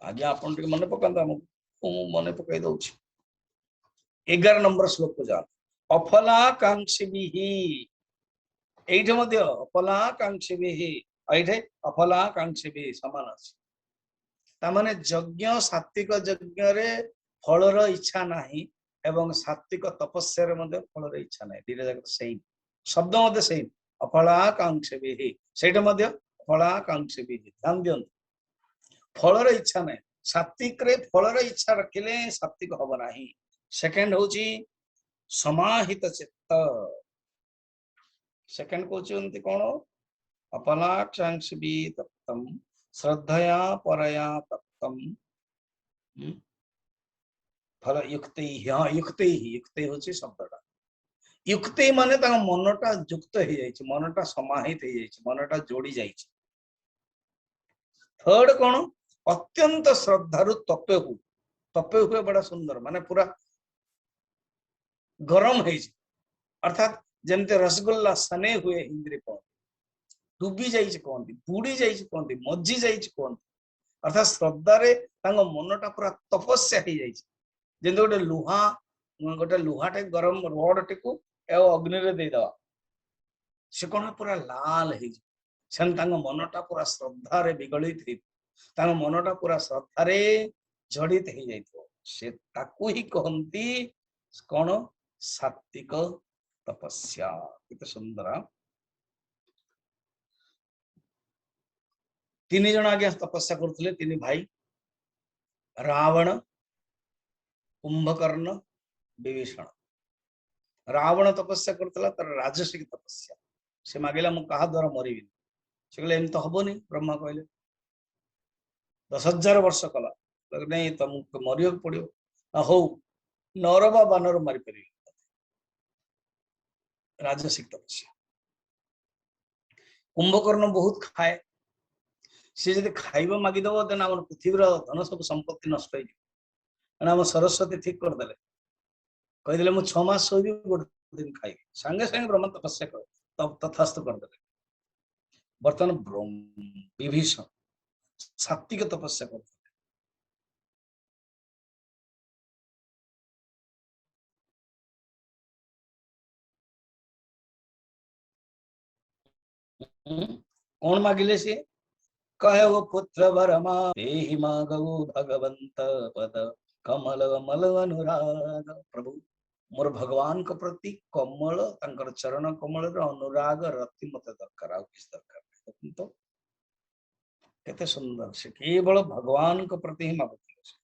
आगे आपण टिके मन पकांता हमको मन पकाई दउछि 11 नंबर श्लोक को जा अफलाकांक्षिभिः एइठे मध्य अफलाकांक्षिभिः एइठे अफलाकांक्षिभिः समान अछि ता माने यज्ञ सात्विक यज्ञ रे फलर इच्छा नाही एवं सात्विक तपस्या रे मध्य फलर इच्छा नाही दिरे जाक सेम शब्द मध्य सेम अफलाकांक्षिभिः सेठे मध्य अफलाकांक्षिभिः ध्यान दियन फलर इच्छा नाही सात्विक रे फलर इच्छा रखिले सात्विक हब नाही सेकंड होची समाहित चित्त सेकंड कोचुंती कोन अपलाक्षांक्षिभि तप्तम श्रद्धया परया तप्तम फल युक्ते युक्ते होची शब्दटा युक्ते माने ता मनटा युक्त हे जाईछि मनटा समाहित हे जाईछि मनटा जोड़ी जाईछि थर्ड कोन अत्यंत श्रद्धारु तपे हुए बड़ा सुंदर माने पूरा गरम है अर्थात जमते रसगुल्ला सने हुए इंद्री कहते डूबी जाइए कहते बुड़ी जाइए कहते मज्जी जाइए कहते अर्थात श्रद्धा रे मनटा पूरा तपस्या हो जाए गोटे लुहाटे गरम रड टी अग्नि रे दे दवा से कौन पूरा लाल हो मनटा पूरा श्रद्धा रे विगलित हो मनटा पूरा श्रद्धा रे जड़ित हो जाए ही कहती कौन सात्विक तपस्या कित सुंदर तीन जन आगे तपस्या करते तीन भाई रावण कुंभकर्ण विभीषण रावण तपस्या करतला तर राजसिक तपस्या से मागिला मु कहा द्वारा मरिबी से कहले एम तो हबोनी ब्रह्मा कहले 10,000 वर्ष कला नहीं तुमको मरियो पड़ो हो नर बा बानर मारी पारि राजसिक तपस्या कुंभकर्ण बहुत खाए सी जब खाइबा मागिदेव देन आम पृथ्वीर धन सब संपत्ति नष्ट हो सरस्वती ठीक करदे कहीदे मुझे 6 मास सोबी गोटे दिन खाई सांगे सांगे ब्रह्म तपस्या कर तब तथास्थ करदे बर्तमान विभीषण सात्विक तपस्या करते कौन मागिले सी कहे वो पुत्र वरमा देहि मागौ भगवंत पद कमल मल अनुराग प्रभु मोर भगवान को प्रति कमल तंकर चरण कमल अनुराग रति मत दरकार आ किस दरकार तो केते सुंदर से केवल भगवान को प्रति ही मागुଥିଲେ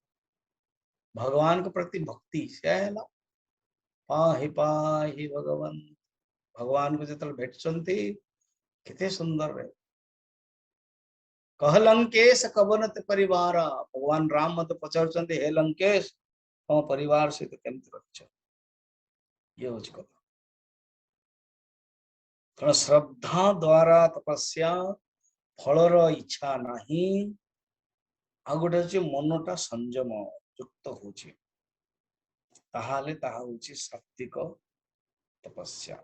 भगवान के प्रति भक्ति से है ना पाहि भगवान भगवान को जतल भेटचंती केते सुंदर रे कह लंकेश कवनत परिवार भगवान राम मत पचारचंती हे लंकेश हम परिवार से तो केमति रछ ये होच कथा कारण श्रद्धा द्वारा तपस्या फलर इच्छा नहीं आ गोटे होची मनटा संयम युक्त होची ताहाले ताहा होची सात्विक तपस्या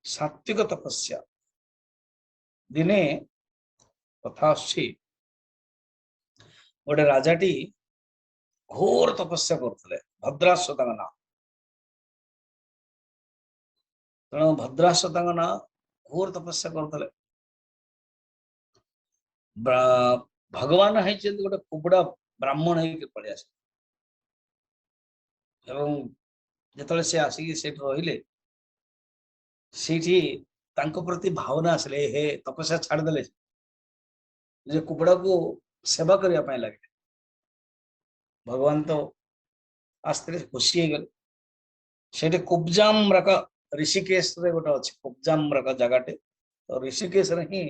सात्विक तपस्या दिने कथा गोटे राजाटी घोर तपस्या करते भद्राश्व ना तेणु भद्राश्व ना घोर तपस्या करते भगवान है गोटे कुबड़ा ब्राह्मण है पड़े आस ଯେତେବେଳେ ସେ ଆସିକି ସେଠି ରହିଲେ ସେଇଠି ତାଙ୍କ ପ୍ରତି ଭାବନା ଆସିଲେ हे तपस्या ଛାଡ଼ିଦେଲେ ଯେ କୁକୁଡ଼ାକୁ ସେବା କରିବା ପାଇଁ ଲାଗିଲେ भगवान तो आस्ते खुशी ହେଇଗଲେ ସେଠି कुब्जाम्रक ऋषिकेश रे गोटे अछि कुब्जाम्रक जगहटे तो ऋषिकेश रे ही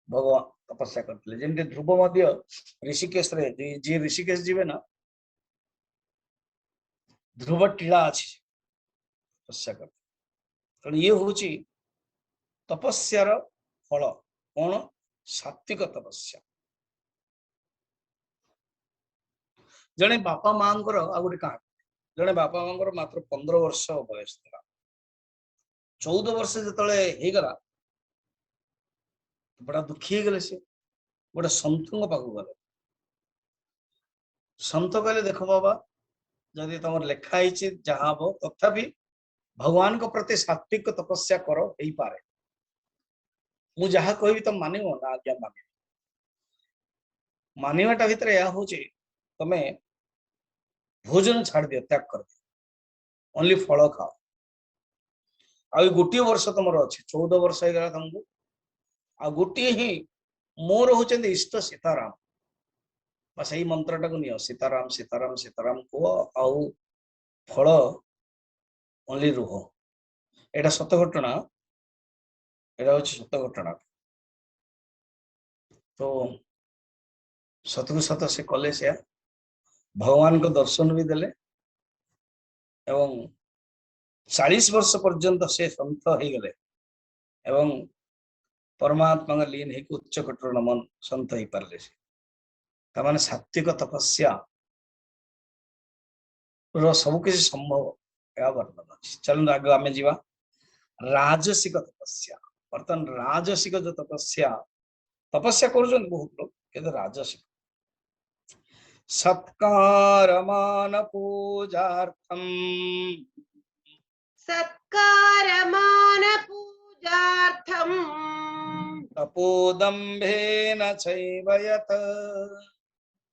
भगवान तपस्या करते जेमती ध्रुव मध्य ऋषिकेश रे जी ऋषिकेश जीवे ना ध्रुव टीला अछि तपस्या करते तो ये होची तपस्यार फल कौन सात्विक तपस्या जड़े बापा माँ गोटे कहानी जड़े बापा माँ मात्र 15 वर्ष बयस था 14 वर्ष जो गला बड़ा दुखी गले से गोटे सन्थ पाक गले सन्थ कहले देख बाबा जदि तुम लिखाई जहाँ हम तथापि भगवान को प्रति सात्विक तपस्या कर हो पारे मु जहाँ कहि तुम मान ना आज्ञा मान मानवाटा भितर यह हूँ तमें भोजन छाड़ दियो त्याग कर दियो ओनली फल खाओ आ गोटे वर्ष तुम अच्छे 14 वर्ष हो गला तुमको आ गोटे ही मोर होचंदी इष्ट सीताराम बस यही मंत्रटा को नियो सीताराम सीताराम सीताराम को आउ फल ओनली रुह एटा सत घटना एटा होची सत घटना तो सतकु सत से कले से भगवान को दर्शन भी देले एवं 40 वर्ष पर्यंत से सन्थ हो गले एवं परमात्मा का लीन है उच्च कोटर नमन सन्थ हो पारे तमाने सात्विक तपस्या सब किसी संभव या वर्णन अच्छी चलो आगे आम जा राजसिक तपस्या बर्तमान राजसिक जो तपस्या तपस्या कर बहुत लोग कि राजसिक सत्कारमान पूजार्थम सत्कारमान पूजार्थम तपोदम्भेन चैव यत्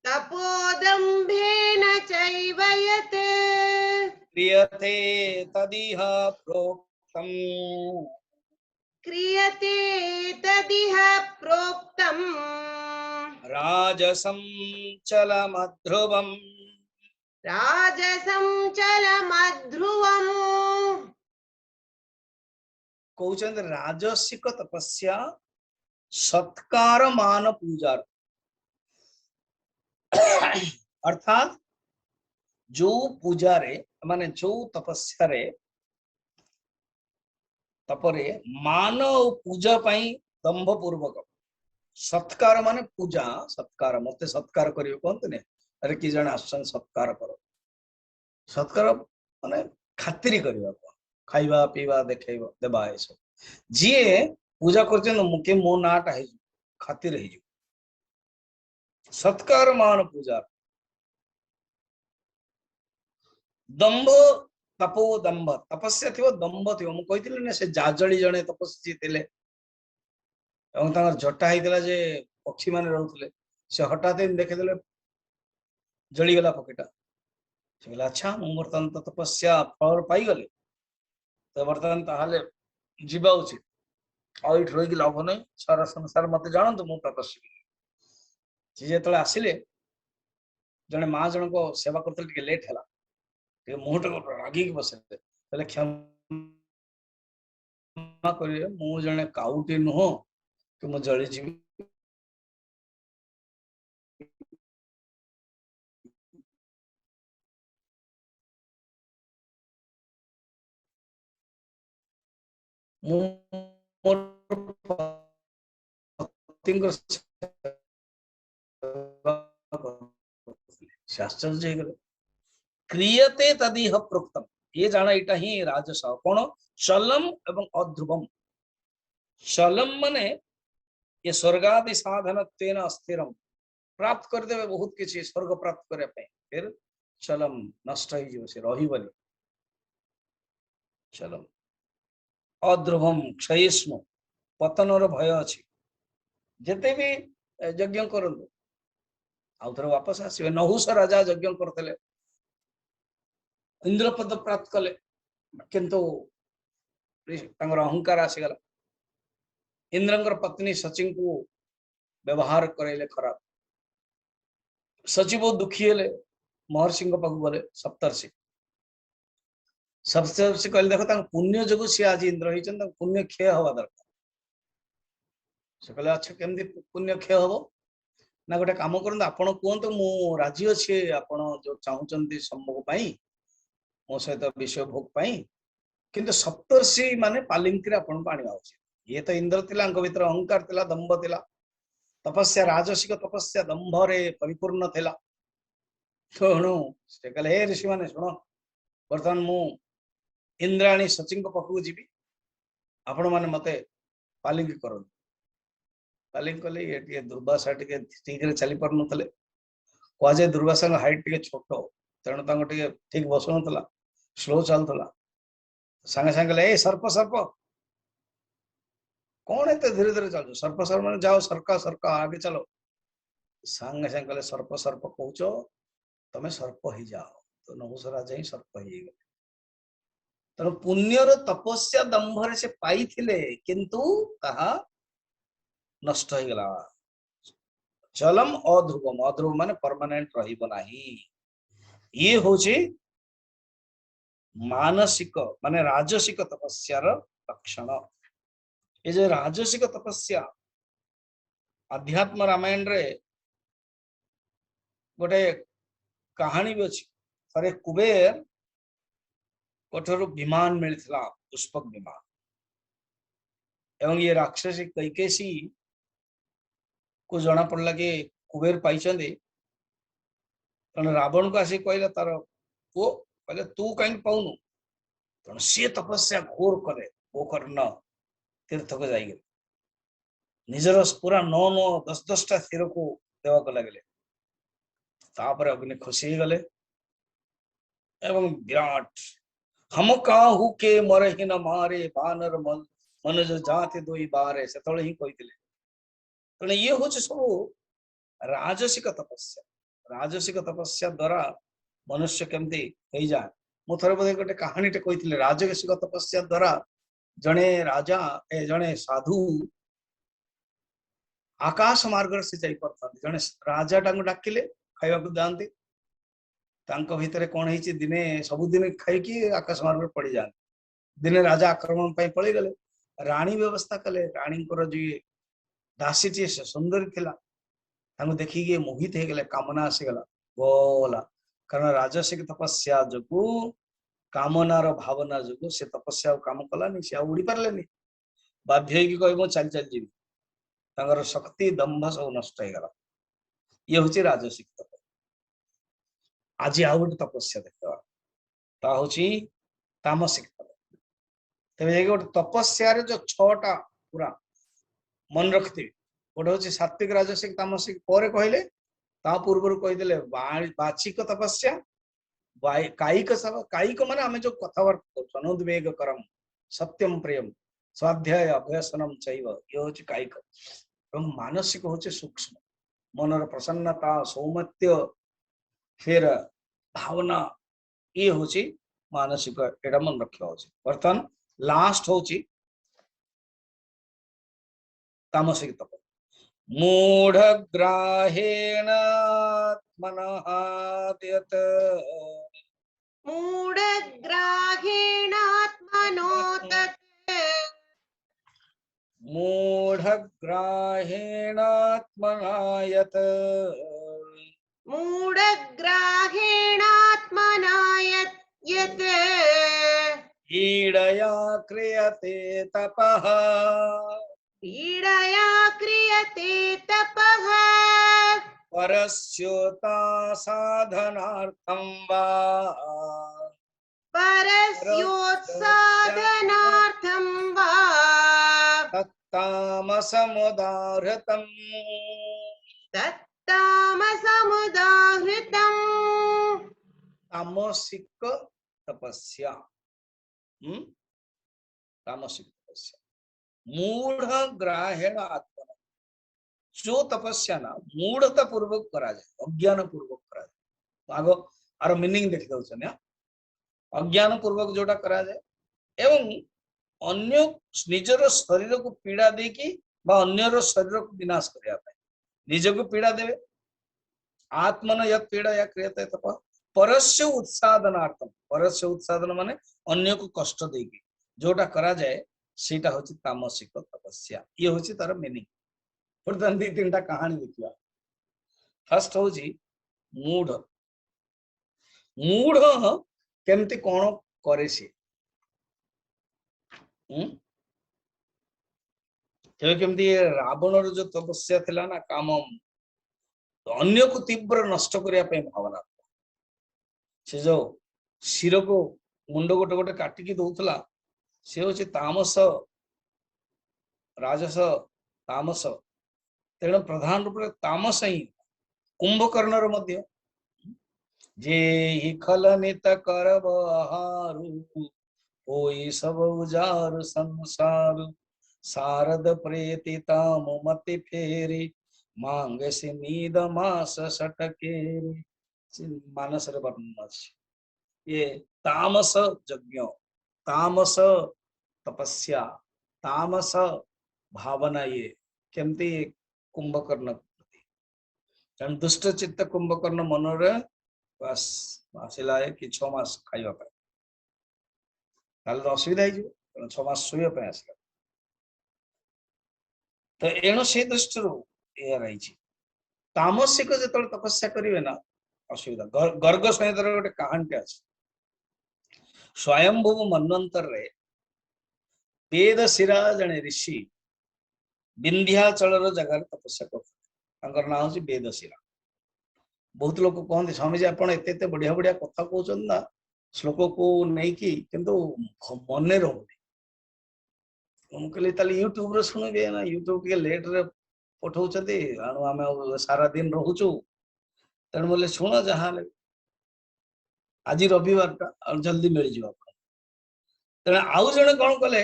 तपोदम्भेन चैव यत् क्रियते तदिह प्रोक्तम् क्रियते तदिह प्रोक्तम् राजसं चलमध्रुवम् राजसं चलमध्रुवम् कहउछन राजसिक तपस्या सत्कार मान पूजा अर्थात जो पूजा रे माने जो तपस्या रे तपरे मान और पूजा पाई दंभ पूर्वक सत्कार माने पूजा सत्कार मते सत्कार करियो कहते ने अरे कि जण आसन सत्कार करो सत्कार माने खातिरी करियो खाइबा पीवा देखैबा देबा ए सब जे पूजा करछन मुके मो नाटा है खातिर है सत्कार मान पूजा दंभ तपो दंभ तपस्या थी दंभ थी मु कहिथिले ने से जाजळी जणे तपस्वी थिले एवं तांगर जटा हैतिला जे पक्षी माने रहउतले से हठात देखि देले जळी गला पकेटा से बोला अच्छा मु वर्तमान तो तपस्या फल पाई गले तो वर्तमान ताहाले जीवा उचित आ इठ रही लाभ नहीं सारा संसार मत जानतु मु तपस्वी सी जेतले आसिले जने माँ जन को सेवा करते टिके लेट है मुहट रागी बसे क्षमा करिए मु जने काउटी नुह कि मु जली जीवी आश्चर्य क्रियते तदिह प्रोक्तम ये जाना इटा ही राजस कौन चलम एवं अध्रुवम चलम माने ये स्वर्गादि साधन तेन अस्थिरम प्राप्त कर देवे बहुत किसी स्वर्ग प्राप्त करे पे फिर चलम नष्ट हो से रही बनी चलम अध्रुवम क्षयिष्णु पतनर भय अच्छी जिते भी यज्ञ करंतु आउ थे वापस आसवे नहुष राजा यज्ञ करते इंद्रपद प्राप्त कले किंतु तांगर अहंकार आसीगला इंद्रंकर पत्नी सचिन को व्यवहार करैले खराब सची बहुत दुखी हेले महर्षि पाख गले सप्तर्षि सप्तर्षि कहले देखो तांग पुण्य जोगु सी आज इंद्र होइछन तांग पुण्य क्षय हवा दरकार से कहले अच्छा केमदी पुण्य क्षय हबो ना गोटे काम करन आपण कोन तो मु राजी अछि आपण जो चाहुचंती सम्मुख पई मो सहित विषय भोग पई किंतु सप्तर्षि माने पालिंकी आपण पाणी आउछ ये तो इंद्र तिला अंक भीतर अहंकार तिला दंभ तिला तपस्या राजसिक तपस्या दंभ रे परिपूर्ण थिला तेणु से कहले हे ऋषि माने सुनो वर्तमान मु इंद्राणी सचिन पाखु जीवी आपण माने मते पालिंकी करन पालिंकी कले ये दुर्वासा टिके ठीक रे चली पर नथले कोजे दुर्वासा हाइट टिके छोटो तेणु तांको टिके ठीक बसु नथला स्लो चलतला संगे संगे ले ए सर्प सर्प कौन है धीरे धीरे चलो सर्प सर्प मैंने जाओ सरका सरका आगे चलो संगे संगे कहले सर्प सर्प कहूच तमें सर्प ही जाओ तो नहुष राजा ही सर्प ही गले तेणु पुण्यर तपस्या दंभरे से पाई थिले किंतु कहा नष्ट हो गला चलम अध्रुवम अध्रुव माने परमानेंट रहिबो नाही ये होची मानसिक माने राजसिक तपस्यार लक्षण ये जो राजसिक तपस्या अध्यात्म रामायण रे गोटे कहानी भी अच्छी थरे कुबेर कोठर विमान मिलता पुष्पक विमान एवं ये राक्षसी कैकेसी को जना पड़ला कि कुबेर पाई रावण को आसिक कहला तार पुओ कहले तू कहीं पाऊनु तेणु सी तपस्या घोर करे गोकर्ण तीर्थ को जाइए निजर पूरा 9-9 10-10 तीर को देवा को लगे तापर अग्नि खुशी गले एवं विराट हम काहू के मरही न मारे बानर मनुज जाति दुई बारे से तले ही कहिथिले तेणु ये हूँ सब राजसिक तपस्या द्वारा मनुष्य केमती हो जाए मु थरे बोधे गोटे कहानी टे कही राजसिक तपस्या द्वारा जने राजा ए जने साधु आकाश मार्ग से जाई परथां जने राजा टांग डाकिले खाइबा को जानते तांको भितरे कोन हिची दिने सब दिन खाई की आकाश मार्ग पड़ी जान दिने राजा आक्रमण पई पळी गले रानी व्यवस्था कले रानी को जी दासी ची सुंदर थिला तांको देखि के मोहित हे गेले कामना आसी गला बोला कारण राजसिक तपस्या जगु कामनार भावना जो से तपस्या काम कलानी से उड़ी पारे बाध्य कह चल चल जी शक्ति दंभ सब नष्ट हो गला ये हूँ राजसिक तप आज आउ गोटे तपस्या देखा तामसिक तप तेज गोटे तपस्या जो 6टा पूरा मन रखिथे गोटे हूँ सात्विक राजसिक तामसिक पर कहले ता पूर्व कहीदे बाचिक तपस्या कायिक कायिक माने आमे जो कथावार्ता अनुद्वेग करम सत्यम प्रियम स्वाध्याय अभ्यसनम चैव ये हूँ कायिक एवं मानसिक हूँ सूक्ष्म मनर प्रसन्नता सौमत्य फिर भावना ये हूँ मानसिक एटा मन रखा हूँ बर्तमान लास्ट हूँ तामसिक तप मूढ़ग्राहेण मनः यत् मूढग्राहेणात्मनो तत् मूढ़ग्राहेणात्मना यत् मूढग्राहेणात्मना यत् ईडया क्रियते तपः पीडया क्रियते तपः परस्योता साधनार्थं वा परस्योत्साधनार्थं वा तत्तामसमुदाहृतम् तत्तामसमुदाहृतम् तामसिक तपस्या तामसिक तपस्या मूढ़ ग्राहेण आत्मा जो तपस्या ना मूढ़ता पूर्वक करा जाए अज्ञान पूर्वक करा जाए आगो आर मीनिंग देखि दउछन अज्ञान पूर्वक जोटा करा जाए एवं अन्य निजर शरीर को पीड़ा देकी अन्यर शरीर को विनाश करने निज को पीड़ा देवे आत्मन यद पीड़ा या क्रियते तप परस्य उत्सादनार्थम परस्य उत्सादन माने अन्य को कष्ट देकी जोटा करा जाए सेटा होची तामसिक तपस्या ये होची तार मीनिंग वर्तमान दी तीनटा कहानी देखिया फर्स्ट होची मूढ़ मूढ़ केमती कोन करे से केमती रावण जो तपस्या थिला ना काम अन्य को तीव्र नष्ट करने भावना से जो शिर को मुंड गोटे गोटे काटिकी दौला से हूँ तामस राजस तामस तेणु प्रधान रूप से तामस ही कुंभकर्ण मध्य जे ही खलनित करबहारु होई सब उजार संसार शारद प्रेति ताम मति फेरी मांग से नीद मास सटके मानस रे वर्णन ये तामस यज्ञ तामस तपस्या तामस भावना ये केमती कुंभकर्ण प्रति दुष्ट चित्त कुंभकर्ण मनोर बस आसला है कि 6 मास खाइबा पे ताले असुविधा हो 6 मास सोइबा पे आसला तो एणु से दृष्टि ये रही तामसिक जो तपस्या करेंगे ना असुविधा गर्ग संहित गोटे कहानी अच्छे स्वयंभू मन्वंतर रे वेद शिरा जने ऋषि विंध्याचल जगार तपस्या कर ना हूँ वेद शिरा बहुत लोग कहते स्वामी जी आप बढ़िया बढ़िया कथा कहते ना श्लोक को लेकिन किंतु मन रोनी मुझे यूट्यूब रे शुणवे ना यूट्यूब के लेट रे पठाउछथि आम सारा दिन रोचु तेणु बोले शुण जहाँ आज रविवार टा जल्दी मिल जाओ तेणु आउ जड़े कौन कले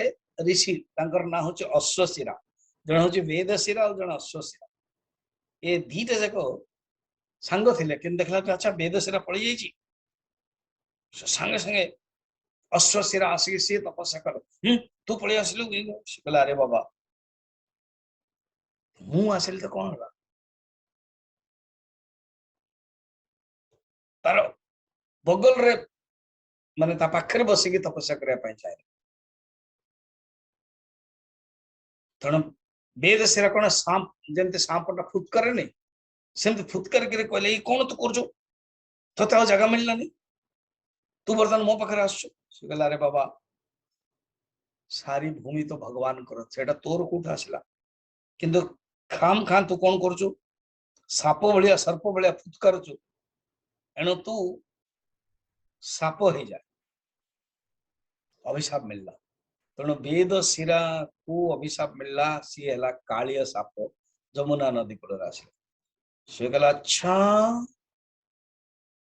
ऋषि ना हूँ अश्वशिरा जड़े हूँ वेदशिरा और जड़े अश्वशिरा ये दीटा जाक सांग थे कि देखला अच्छा वेदशिरा पड़ जाइए सांगे सांगे अश्वशिरा आसिक सी तपस्या कर तू पलि आसलु कहला अरे बाबा मु आसिल तो कौन है तार बगल रे माने ता पाखरे बसिकी तपस्या करने चाहे तेणु वेद शिरा कौन सांप जमती सांपटा फुत्कर नहीं सेमती फुत्कर कहले कौन तू कर तो जगह मिललानी तू बर्तमान मो पाखे आसला अरे बाबा सारी भूमि तो भगवान कर तोर कौट आसला किंतु खाम खान तू कौन कर साप भाया सर्प भाया फुत्कार एणु तू साप हो जाए अभिशाप मिलला तेणु वेद शिरा को अभिशाप मिलला सी है कालिया साप जमुना नदी कूल आसला सी कहला अच्छा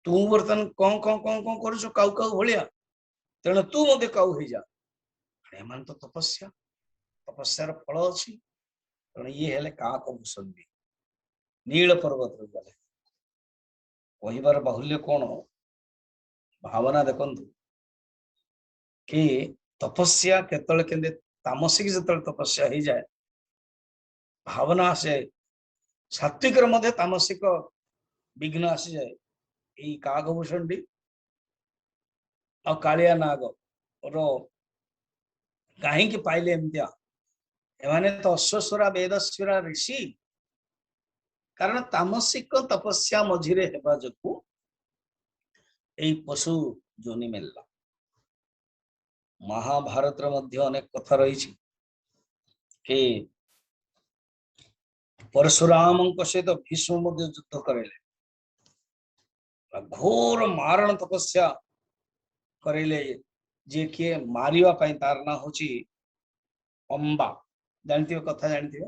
तू बर्तमान कौन कौन कौन कौन कर काउ काउ भाया तेणु तू मत काउ हो जा एम तो तपस्या तपस्यार फल अच्छी तेणु ये हेले काक भूषणी नील पर्वत गले कहबार बाहुल्य कौन भावना देखु कि तपस्या केतले के तामसिक जो तपस्या हो जाए भावना से सात्विक मध्य तामसिक विघ्न आसी जाए यही काकभूषण आ कालिया नाग रो कहीं पाइले एमतिया एमाने तो अश्वस्वरा वेदस्वरा ऋषि कारण तामसिक तपस्या मझिरे हेबा जकु एई पशु जोनि मिलला महाभारत रे मध्य अनेक कथा रही कि परशुराम सहित भीष्म मध्य युद्ध करेले घोर मारण तपस्या करेले जे किए मारिवा पई तार ना होची अंबा जानती कथा जानती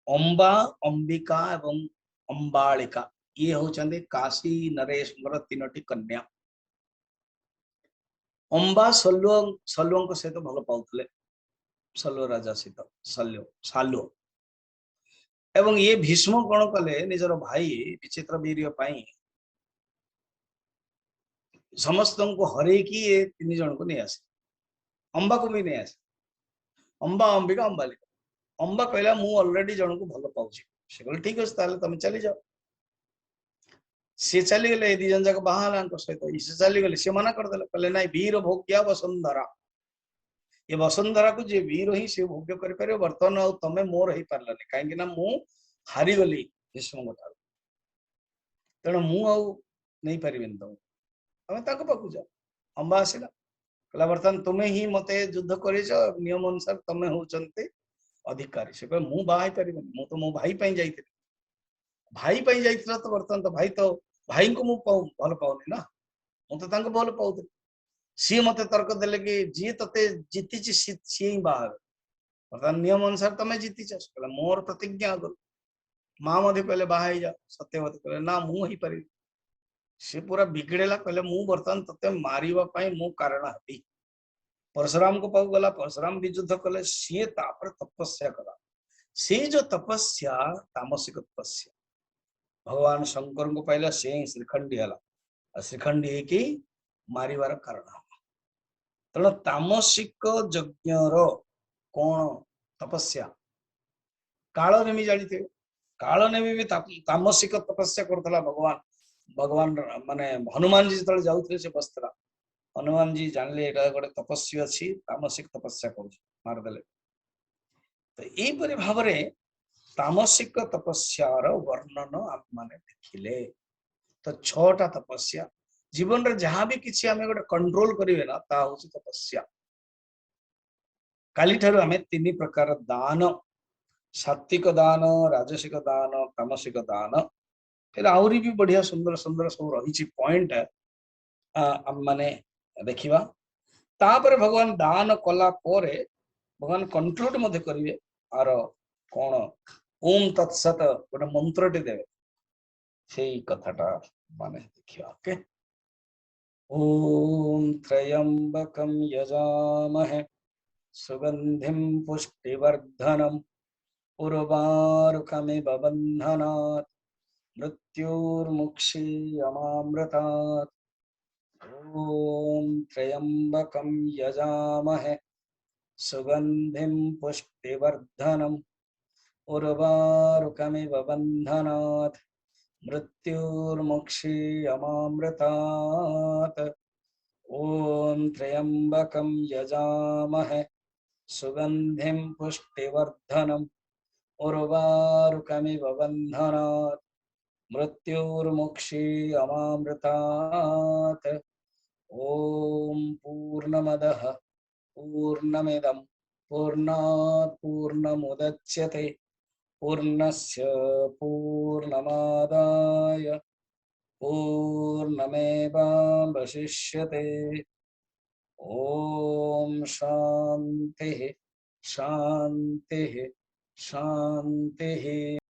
अंबा अंबिका एवं अंबालिका ये होचंदे काशी नरेश तीनोटी कन्या अंबा सल्व सहित भल पाउले सल्व राजा सहित शल्य सालु एवं ये भीष्म कौन कले निजर भाई विचित्र वीर्य पाई समस्त को हरे की ये 3 जन को नहीं आसे अंबा को भी नहीं आसे अंबा अंबिका अंबालिका अंबा कहला मु ऑलरेडी जन को भल पाउछि से कहले ठीक अछि ताले तुम चली जाओ सी चली गले 2 जन जाक बाहालान सहित से चली गले से मना कर देले कहले नाही वीर भोग्या वसुंधरा ये वसुंधरा को जे वीर ही से भोग्य कर पारे वर्तमान आ तमे मोर ही पारलानी काहे ना मु हारी गली भीष्म ठार तेणु मु आ नहीं पारिबेन तुम तमे ताको पाकु जा अंबा आसिला कहला वर्तमान तुमे ही मते युद्ध करिछ नियम अनुसार तमे होचंते अधिकारी से कहले मु बाहाई पारिबेन मु तो मो भाई पई जाईते भाई पई जाईतला तो वर्तमान तो भाई को मु भल पाउनी ना मु तो तांको भल पाउते सी मते तर्क देले कि जी तते जीतीची सी ही बाहर वर्तमान नियम अनुसार तमे जीतीछ कहला मोर प्रतिज्ञा कर माँ मधे कहले बाहाई जा सत्यवती कहले ना मु ही पारि से पूरा बिगड़ेला कहले मु वर्तमान तते मारिबा पई मु कारण हबी परशुराम को पाऊ गला परशुराम भी युद्ध कले सी तापर तपस्या कला से जो तपस्या तामसिक तपस्या भगवान शंकर को पाइला से ही श्रीखंडी हला श्रीखंडी की मारिवार कारण तेणु तामसिक यज्ञर कौन तपस्या कालनेमी जानते कालनेमी भी तामसिक तपस्या करथला भगवान भगवान माने हनुमान जी जतले जाउथले से बस्तरा हनुमान जी जानले एटा गोटे तपस्या अछि तामसिक तपस्या कर मार देले तो एई परि भाबरे तामसिक तपस्यार वर्णन आप माने देखिले तो 6टा तपस्या जीवन रे जहां भी किछि हमें गोटे कंट्रोल करिवे ना ता होछि तपस्या काली ठारू हमें 3 प्रकार दान सात्विक दान राजसिक दान तामसिक दान फिर आउरी भी बढ़िया सुंदर सुंदर सब रही पॉइंट माने देखिबा तापर भगवान दान कला परे भगवान कंक्लूड मध्य करिवे आर कोन ओम तत्सत गोटे मंत्रटी देवे से कथाटा माने देखिबा ओके ओम त्र्यंबकं यजामहे सुगंधिं पुष्टिवर्धनम् उर्वारुकमिव बन्धनात् मृत्युर्मुक्षीयमामृतात् ओम त्र्यंबकं यजामहे सुगंधिं पुष्टिवर्धनम् उर्वारुकमिव बन्धनात् मृत्युर्मुक्षीयमामृतात् ओम त्र्यंबकं यजामहे सुगंधिं पुष्टिवर्धनम् उर्वारुकमिव बन्धनात् मृत्युर्मुक्षीयमामृतात् ओम पूर्णमदः पूर्णमिदं पूर्णात् पूर्णमुदच्यते पूर्णस्य पूर्णमादाय पूर्णमेवावशिष्यते ओम शांति शांति शांति।